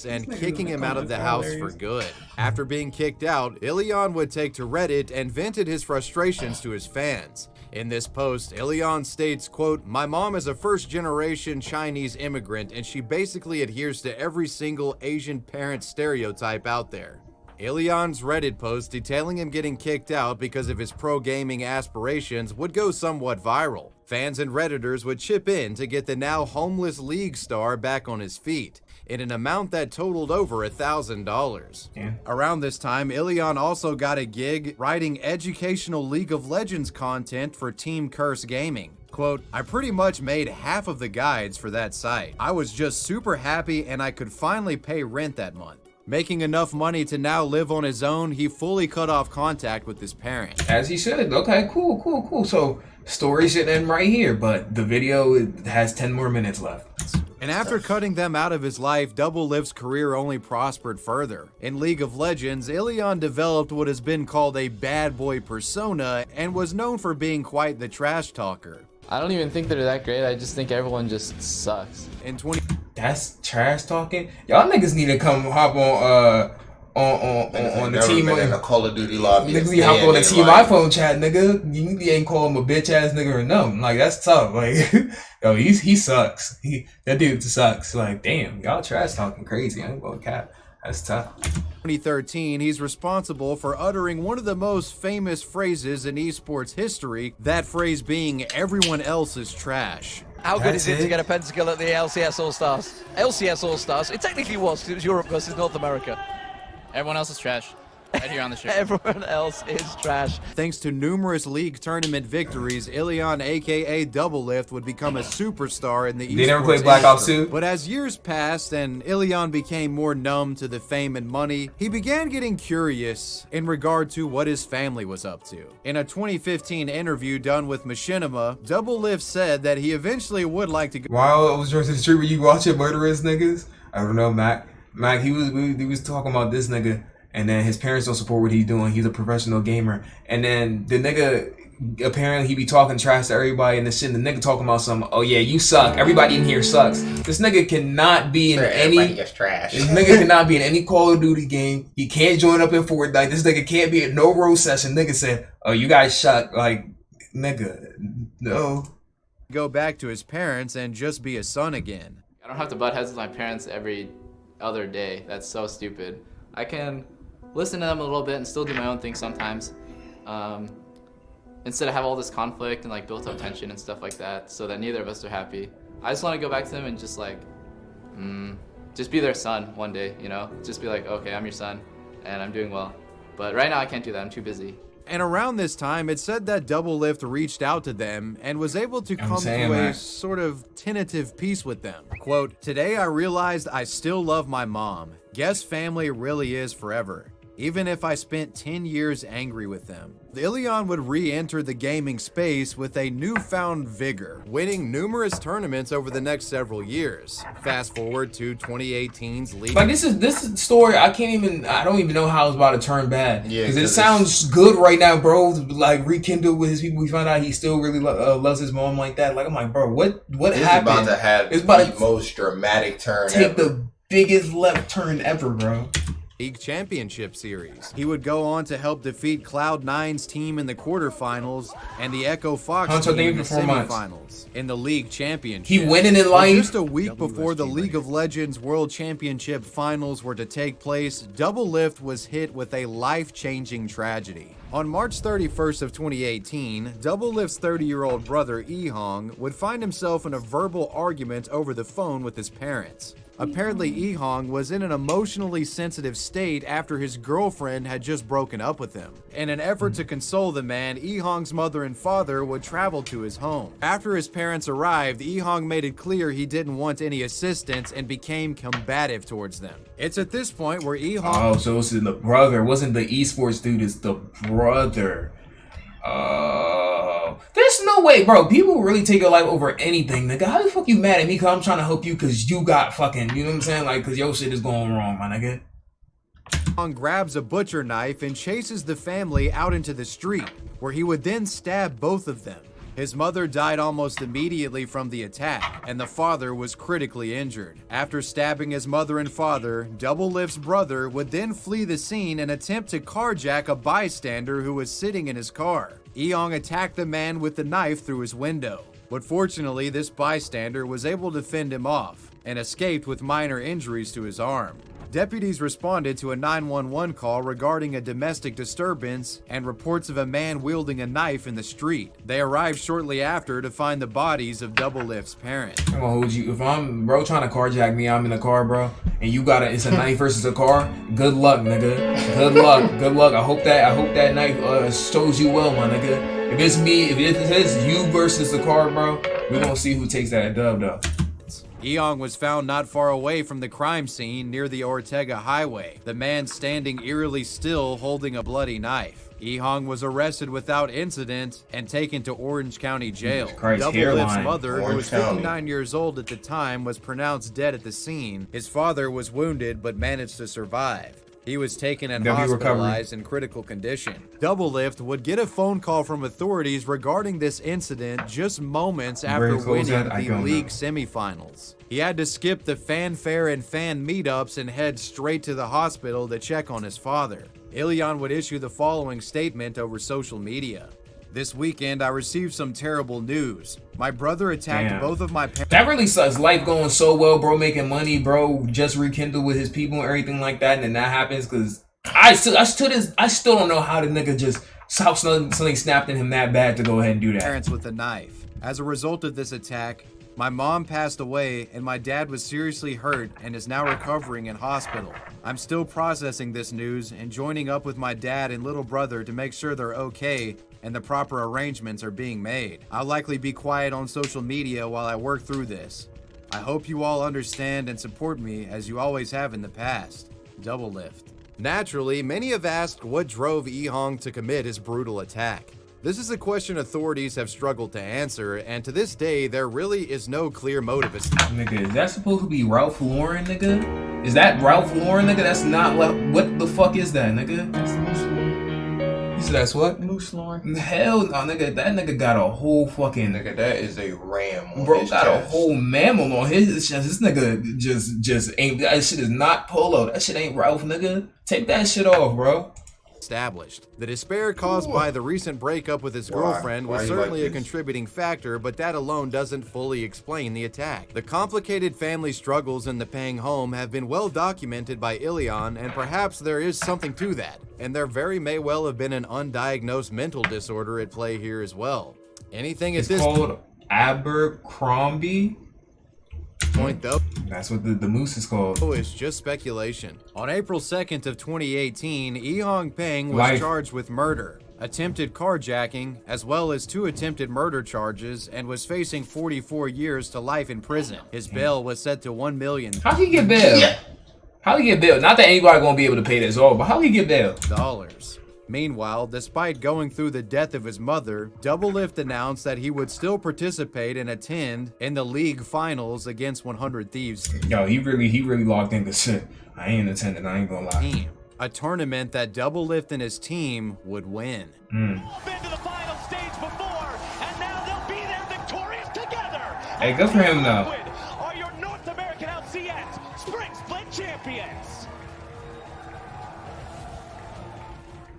And kicking him out of the house for good. After being kicked out, Ilian would take to Reddit and vented his frustrations to his fans. In this post, Ilian states, quote, "My mom is a first-generation Chinese immigrant and she basically adheres to every single Asian parent stereotype out there." Ilian's Reddit post detailing him getting kicked out because of his pro-gaming aspirations would go somewhat viral. Fans and Redditors would chip in to get the now homeless League star back on his feet, in an amount that totaled over $1,000. Around this time, Ilian also got a gig writing educational League of Legends content for Team Curse Gaming. Quote, "I pretty much made half of the guides for that site. I was just super happy and I could finally pay rent that month." Making enough money to now live on his own, he fully cut off contact with his parents. As he should. Okay, cool. So story should end right here, but the video has 10 more minutes left. And after cutting them out of his life, Doublelift's career only prospered further. In League of Legends, Ilion developed what has been called a bad boy persona and was known for being quite the trash talker. I don't even think they're that great. I just think everyone just sucks. In That's trash talking. Y'all niggas need to come hop on the team in the Call of Duty lobby. Niggas need to hop on the team iPhone chat, nigga. You ain't call him a bitch ass nigga or nothing. Like, that's tough. Like, yo, he sucks. That dude sucks. Like, damn, y'all trash talking crazy. I ain't gonna cap. That's tough. 2013, he's responsible for uttering one of the most famous phrases in esports history, that phrase being "everyone else is trash." How good is it to get a pentakill at the LCS All-Stars? LCS All-Stars, it technically was, because it was Europe versus North America. Everyone else is trash. Right here on the show. Everyone else is trash. Thanks to numerous league tournament victories, Ilion, aka Doublelift, would become a superstar in the esports. They never played Black Ops 2? But as years passed and Ilion became more numb to the fame and money, he began getting curious in regard to what his family was up to. In a 2015 interview done with Machinima, Doublelift said that he eventually would like to go. While I was drinking the street, were you watching Murderous Niggas? I don't know, Mac, he was talking about this nigga. And then his parents don't support what he's doing. He's a professional gamer. And then the nigga, apparently he be talking trash to everybody and the shit. And the nigga talking about something, oh yeah, you suck. Everybody in here sucks. This nigga cannot be in everybody is trash. This nigga cannot be in any Call of Duty game. He can't join up in Fortnite. This nigga can't be at no row session. Nigga said, oh, you guys suck. Like, nigga, no. Go back to his parents and just be a son again. I don't have to butt heads with my parents every other day. That's so stupid. I can listen to them a little bit and still do my own thing sometimes, instead of have all this conflict and like built up tension and stuff like that, so that neither of us are happy. I just want to go back to them and just like just be their son one day, you know, just be like, okay, I'm your son and I'm doing well, but right now I can't do that. I'm too busy. And around this time, it said that Doublelift reached out to them and was able to come to a sort of tentative peace with them. Quote, "Today I realized I still love my mom. Guess family really is forever. Even if I spent 10 years angry with them." Ilion would re-enter the gaming space with a newfound vigor, winning numerous tournaments over the next several years. Fast forward to 2018's League. Like, this story, I don't even know how it's about to turn bad. Yeah, because it sounds good right now, bro. Like, rekindle with his people. We found out he still really loves his mom like that. Like, I'm like, bro, what happened? It's about to have the most dramatic turn ever. The biggest left turn ever, bro. League Championship Series. He would go on to help defeat Cloud9's team in the quarterfinals and the Echo Fox team in the semifinals in the League Championship. He winning in life. Just a week before the League of Legends World Championship Finals were to take place, Doublelift was hit with a life-changing tragedy. On March 31st of 2018, Doublelift's 30-year-old brother, Ehong, would find himself in a verbal argument over the phone with his parents. Apparently, Ehong was in an emotionally sensitive state after his girlfriend had just broken up with him. In an effort to console the man, Ehong's mother and father would travel to his home. After his parents arrived, Ehong made it clear he didn't want any assistance and became combative towards them. It's at this point where Ehong... Oh, so it's the brother. It wasn't the esports dude, it's the brother. There's no way, bro. People really take your life over anything, nigga. How the fuck you mad at me because I'm trying to help you because you got fucking, you know what I'm saying? Like, because your shit is going wrong, my nigga. Ehong grabs a butcher knife and chases the family out into the street, where he would then stab both of them. His mother died almost immediately from the attack, and the father was critically injured. After stabbing his mother and father, Doublelift's brother would then flee the scene and attempt to carjack a bystander who was sitting in his car. Ehong attacked the man with the knife through his window, but fortunately this bystander was able to fend him off and escaped with minor injuries to his arm. Deputies responded to a 911 call regarding a domestic disturbance and reports of a man wielding a knife in the street. They arrived shortly after to find the bodies of Doublelift's parents. I'm gonna hold you. If I'm, bro, trying to carjack me, I'm in the car, bro, and you it's a knife versus a car, good luck, nigga. Good luck. Good luck. I hope that knife shows you well, my nigga. If it's me, if it's you versus the car, bro, we gonna see who takes that dub, though. Ehong was found not far away from the crime scene near the Ortega Highway, the man standing eerily still holding a bloody knife. Ehong was arrested without incident and taken to Orange County Jail. Christ, Doublelift's hairline. mother, who Orange was 59 years old at the time, was pronounced dead at the scene. His father was wounded but managed to survive. He was taken and hospitalized in critical condition. Doublelift would get a phone call from authorities regarding this incident just moments after winning the league semifinals. He had to skip the fanfare and fan meetups and head straight to the hospital to check on his father. Ilion would issue the following statement over social media. This weekend, I received some terrible news. My brother attacked both of my parents. That really sucks. Life going so well, bro, making money, bro, just rekindled with his people and everything like that, and then that happens because I still don't know how the nigga just how something snapped in him that bad to go ahead and do that. Parents with a knife. As a result of this attack, my mom passed away and my dad was seriously hurt and is now recovering in hospital. I'm still processing this news and joining up with my dad and little brother to make sure they're okay and the proper arrangements are being made. I'll likely be quiet on social media while I work through this. I hope you all understand and support me as you always have in the past. Doublelift. Naturally, many have asked what drove Ehong to commit his brutal attack. This is a question authorities have struggled to answer, and to this day, there really is no clear motive. Nigga, is that supposed to be Ralph Lauren, nigga? Is that Ralph Lauren, nigga? That's not what the fuck is that, nigga? That's Moose Lauren. You said that's what? Moose Lauren. Hell no, nigga. That nigga got a whole fucking nigga. That is a ram. On bro his got chest. a whole mammal on his chest. This nigga just ain't. That shit is not polo. That shit ain't Ralph, nigga. Take that shit off, bro. Established. The despair caused by the recent breakup with his girlfriend was certainly a contributing factor, but that alone doesn't fully explain the attack. The complicated family struggles in the Pang home have been well documented by Ilion, and perhaps there is something to that. And there very may well have been an undiagnosed mental disorder at play here as well. Anything at this called Abercrombie point though, that's what the moose is called. Oh, it's just speculation. On April 2nd of 2018, Ehong Peng was charged with murder, attempted carjacking, as well as 2 attempted murder charges, and was facing 44 years to life in prison. His bail was set to $1 million. How he get bail? How he get bail? Not that anybody gonna be able to pay this all, but how he get bail? Meanwhile, despite going through the death of his mother, Doublelift announced that he would still participate and attend in the league finals against 100 Thieves. Yo, he really locked in, cause I ain't attending, I ain't gonna lie. A tournament that Doublelift and his team would win. Been to the final stage before, and now they'll be there victorious together. Hey, good for him though. Are your North American LCS Spring Split champions?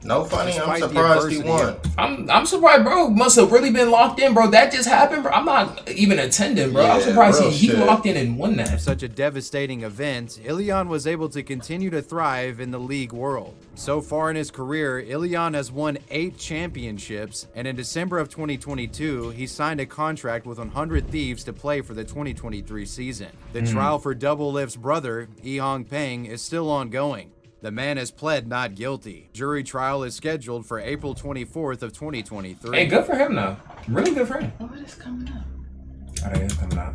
No funny, I'm surprised he won. I'm surprised, bro. Must have really been locked in, bro. That just happened, bro. I'm not even attending, bro. I'm surprised he locked in and won that. Such a devastating event, Ilion was able to continue to thrive in the league world. So far in his career, Ilion has won 8 championships, and in December of 2022, he signed a contract with 100 Thieves to play for the 2023 season. The trial for Doublelift's brother, Ehong Peng, is still ongoing. The man has pled not guilty. Jury trial is scheduled for April 24th of 2023. Hey, good for him though. Really good for him. What is coming up? Alright, it's coming up.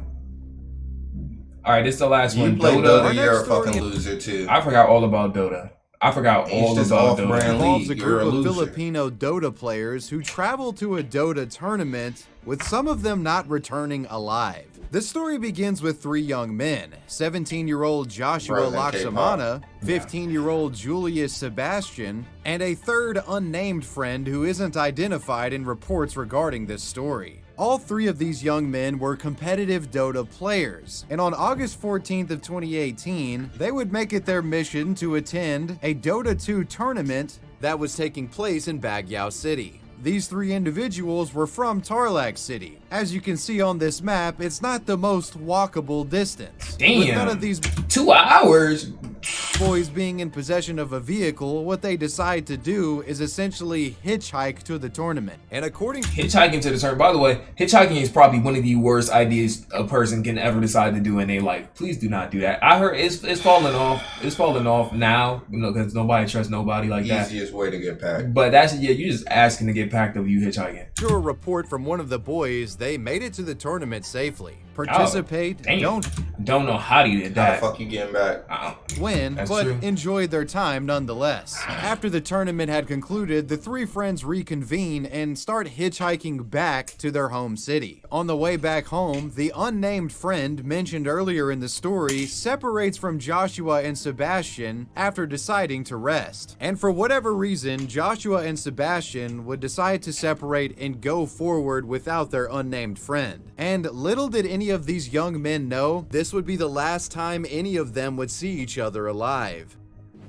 Alright, this is the last one. You play Dota, you're a fucking loser too. I forgot all about Dota. I forgot all about Dota. It involves a group of Filipino Dota players who travel to a Dota tournament, with some of them not returning alive. The story begins with 3 young men, 17-year-old Joshua Laksamana, 15-year-old Julius Sebastian, and a third unnamed friend who isn't identified in reports regarding this story. All 3 of these young men were competitive Dota players, and on August 14th of 2018, they would make it their mission to attend a Dota 2 tournament that was taking place in Baguio City. These 3 individuals were from Tarlac City. As you can see on this map, it's not the most walkable distance. Damn. With none of these 2 hours boys being in possession of a vehicle, what they decide to do is essentially hitchhike to the tournament. And according to hitchhiking to the tournament, by the way, hitchhiking is probably one of the worst ideas a person can ever decide to do in their life. Please do not do that. I heard it's falling off. It's falling off now, you know, because nobody trusts nobody like that. Easiest way to get packed. But that's you're just asking to get packed of you hitchhiking. Through a report from one of the boys, they made it to the tournament safely. participate, don't know how to get that. How the fuck you getting back? Win, That's but true. enjoyed their time nonetheless. After the tournament had concluded, the three friends reconvene and start hitchhiking back to their home city. On the way back home, the unnamed friend mentioned earlier in the story separates from Joshua and Sebastian after deciding to rest. And for whatever reason, Joshua and Sebastian would decide to separate and go forward without their unnamed friend. And little did any of these young men know, this would be the last time any of them would see each other alive.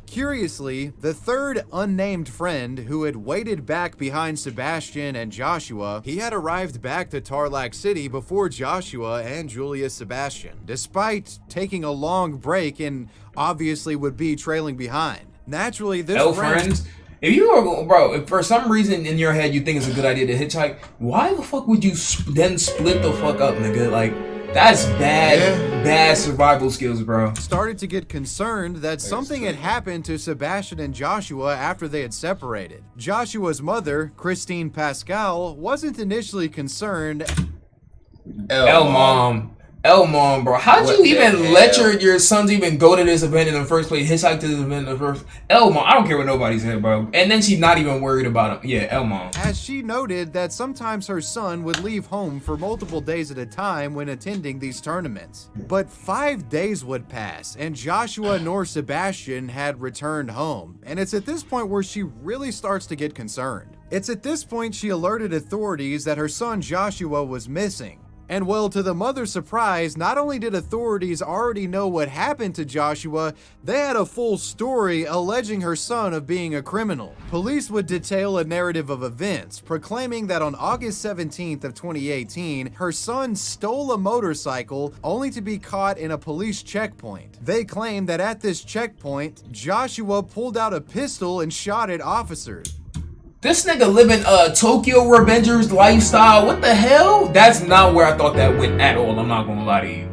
Curiously, the third unnamed friend who had waited back behind Sebastian and Joshua, he had arrived back to Tarlac City before Joshua and Julius Sebastian, despite taking a long break and obviously would be trailing behind. Naturally, this friends. If you are, bro, if for some reason in your head you think it's a good idea to hitchhike, why the fuck would you then split the fuck up, nigga? Like, that's bad survival skills, bro. Started to get concerned that something had happened to Sebastian and Joshua after they had separated. Joshua's mother, Christine Pascal, wasn't initially concerned. L mom, bro. How'd you even let your sons even go to this event in the first place? Hitchhike to this event in the first. L mom, I don't care what nobody said, bro. And then she's not even worried about him. Yeah, L mom. As she noted that sometimes her son would leave home for multiple days at a time when attending these tournaments. But 5 days would pass, and Joshua nor Sebastian had returned home. And it's at this point where she really starts to get concerned. It's at this point she alerted authorities that her son Joshua was missing. And well, to the mother's surprise, not only did authorities already know what happened to Joshua, they had a full story alleging her son of being a criminal. Police would detail a narrative of events, proclaiming that on August 17th of 2018, her son stole a motorcycle only to be caught in a police checkpoint. They claimed that at this checkpoint, Joshua pulled out a pistol and shot at officers. This nigga living Tokyo Revengers lifestyle. What the hell? That's not where I thought that went at all. I'm not gonna lie to you.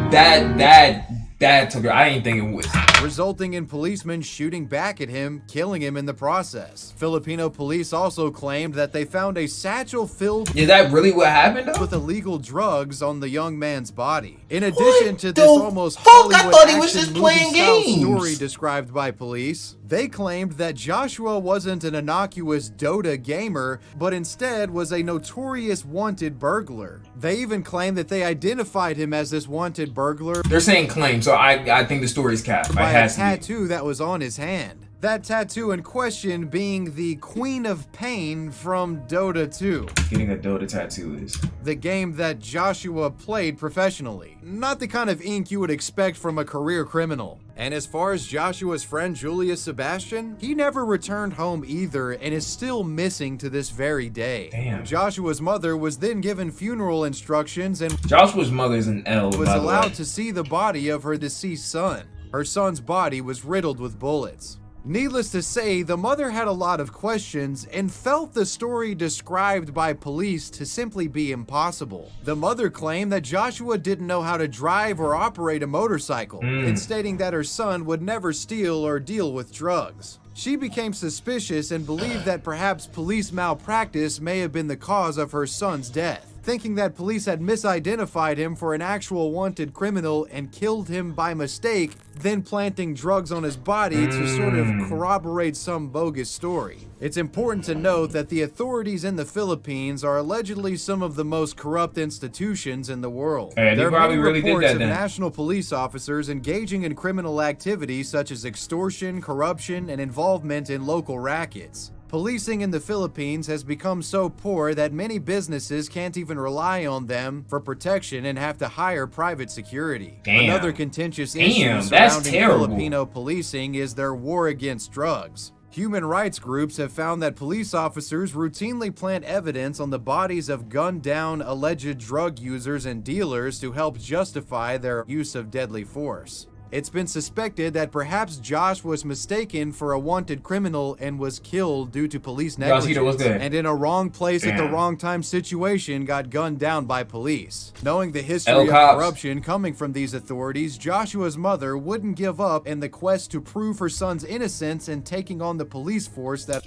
That took her. I didn't think it was. Resulting in policemen shooting back at him, killing him in the process. Filipino police also claimed that they found a satchel filled Is that really what happened though? with illegal drugs on the young man's body. In addition to this almost fuck? I Hollywood thought he was action just playing movie-style games. story described by police, they claimed that Joshua wasn't an innocuous Dota gamer, but instead was a notorious wanted burglar. They even claimed that they identified him as this wanted burglar. They're saying claim, so I think the story's capped. By a tattoo that was on his hand. That tattoo in question being the Queen of Pain from Dota 2. Getting a Dota tattoo is the game that Joshua played professionally. Not the kind of ink you would expect from a career criminal. And as far as Joshua's friend Julius Sebastian, he never returned home either and is still missing to this very day. Damn. Joshua's mother was then given funeral instructions and Joshua's mother is an L. was allowed to see the body of her deceased son. Her son's body was riddled with bullets. Needless to say, the mother had a lot of questions and felt the story described by police to simply be impossible. The mother claimed that Joshua didn't know how to drive or operate a motorcycle, and stating that her son would never steal or deal with drugs. She became suspicious and believed that perhaps police malpractice may have been the cause of her son's death, thinking that police had misidentified him for an actual wanted criminal and killed him by mistake, then planting drugs on his body to sort of corroborate some bogus story. It's important to note that the authorities in the Philippines are allegedly some of the most corrupt institutions in the world. Hey, there are many really reports of national police officers engaging in criminal activities such as extortion, corruption, and involvement in local rackets. Policing in the Philippines has become so poor that many businesses can't even rely on them for protection and have to hire private security. Damn. Another contentious issue that's surrounding terrible. Filipino policing is their war against drugs. Human rights groups have found that police officers routinely plant evidence on the bodies of gunned-down alleged drug users and dealers to help justify their use of deadly force. It's been suspected that perhaps Josh was mistaken for a wanted criminal and was killed due to police negligence, and in a wrong place at the wrong time situation got gunned down by police. Knowing the history of corruption coming from these authorities, Joshua's mother wouldn't give up in the quest to prove her son's innocence and taking on the police force that...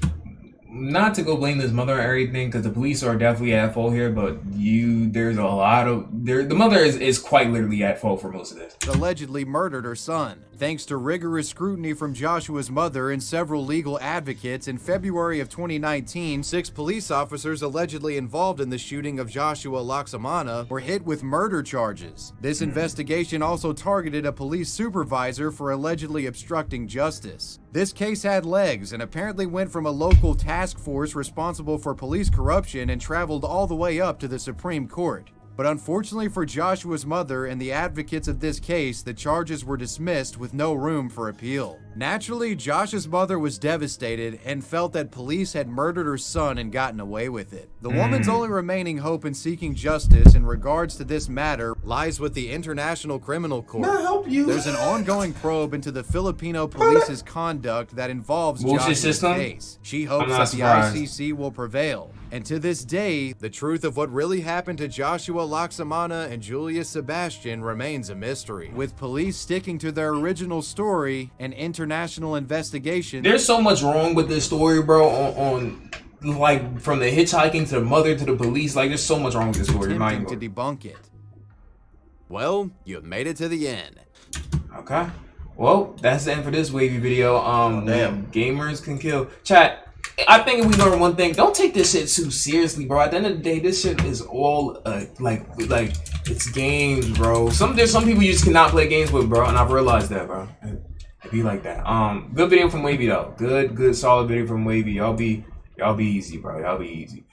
not to go blame his mother or everything, because the police are definitely at fault here, but there's a lot of the mother is quite literally at fault for most of this. Allegedly murdered her son. Thanks to rigorous scrutiny from Joshua's mother and several legal advocates, in February of 2019, 6 police officers allegedly involved in the shooting of Joshua Laksamana were hit with murder charges. This investigation also targeted a police supervisor for allegedly obstructing justice. This case had legs and apparently went from a local task force responsible for police corruption and traveled all the way up to the Supreme Court. But unfortunately for Joshua's mother and the advocates of this case, the charges were dismissed with no room for appeal. Naturally, Josh's mother was devastated and felt that police had murdered her son and gotten away with it. The woman's only remaining hope in seeking justice in regards to this matter lies with the International Criminal Court. There's an ongoing probe into the Filipino police's conduct that involves Joshua's case. She hopes that the ICC will prevail. And to this day, the truth of what really happened to Joshua Laksamana and Julius Sebastian remains a mystery, with police sticking to their original story and international investigation. There's so much wrong with this story, bro, on like from the hitchhiking to the mother to the police. Like, there's so much wrong with this story. Attempting to debunk it. Well, you've made it to the end. Okay. Well, that's the end for this wavy video. Damn. Gamers can kill. Chat. I think if we learn one thing, don't take this shit too seriously, bro. At the end of the day, this shit is all like it's games, bro. There's some people you just cannot play games with, bro, and I've realized that, bro. It be like that. Good video from Wavy though. Good solid video from Wavy. Y'all be easy, bro. Y'all be easy.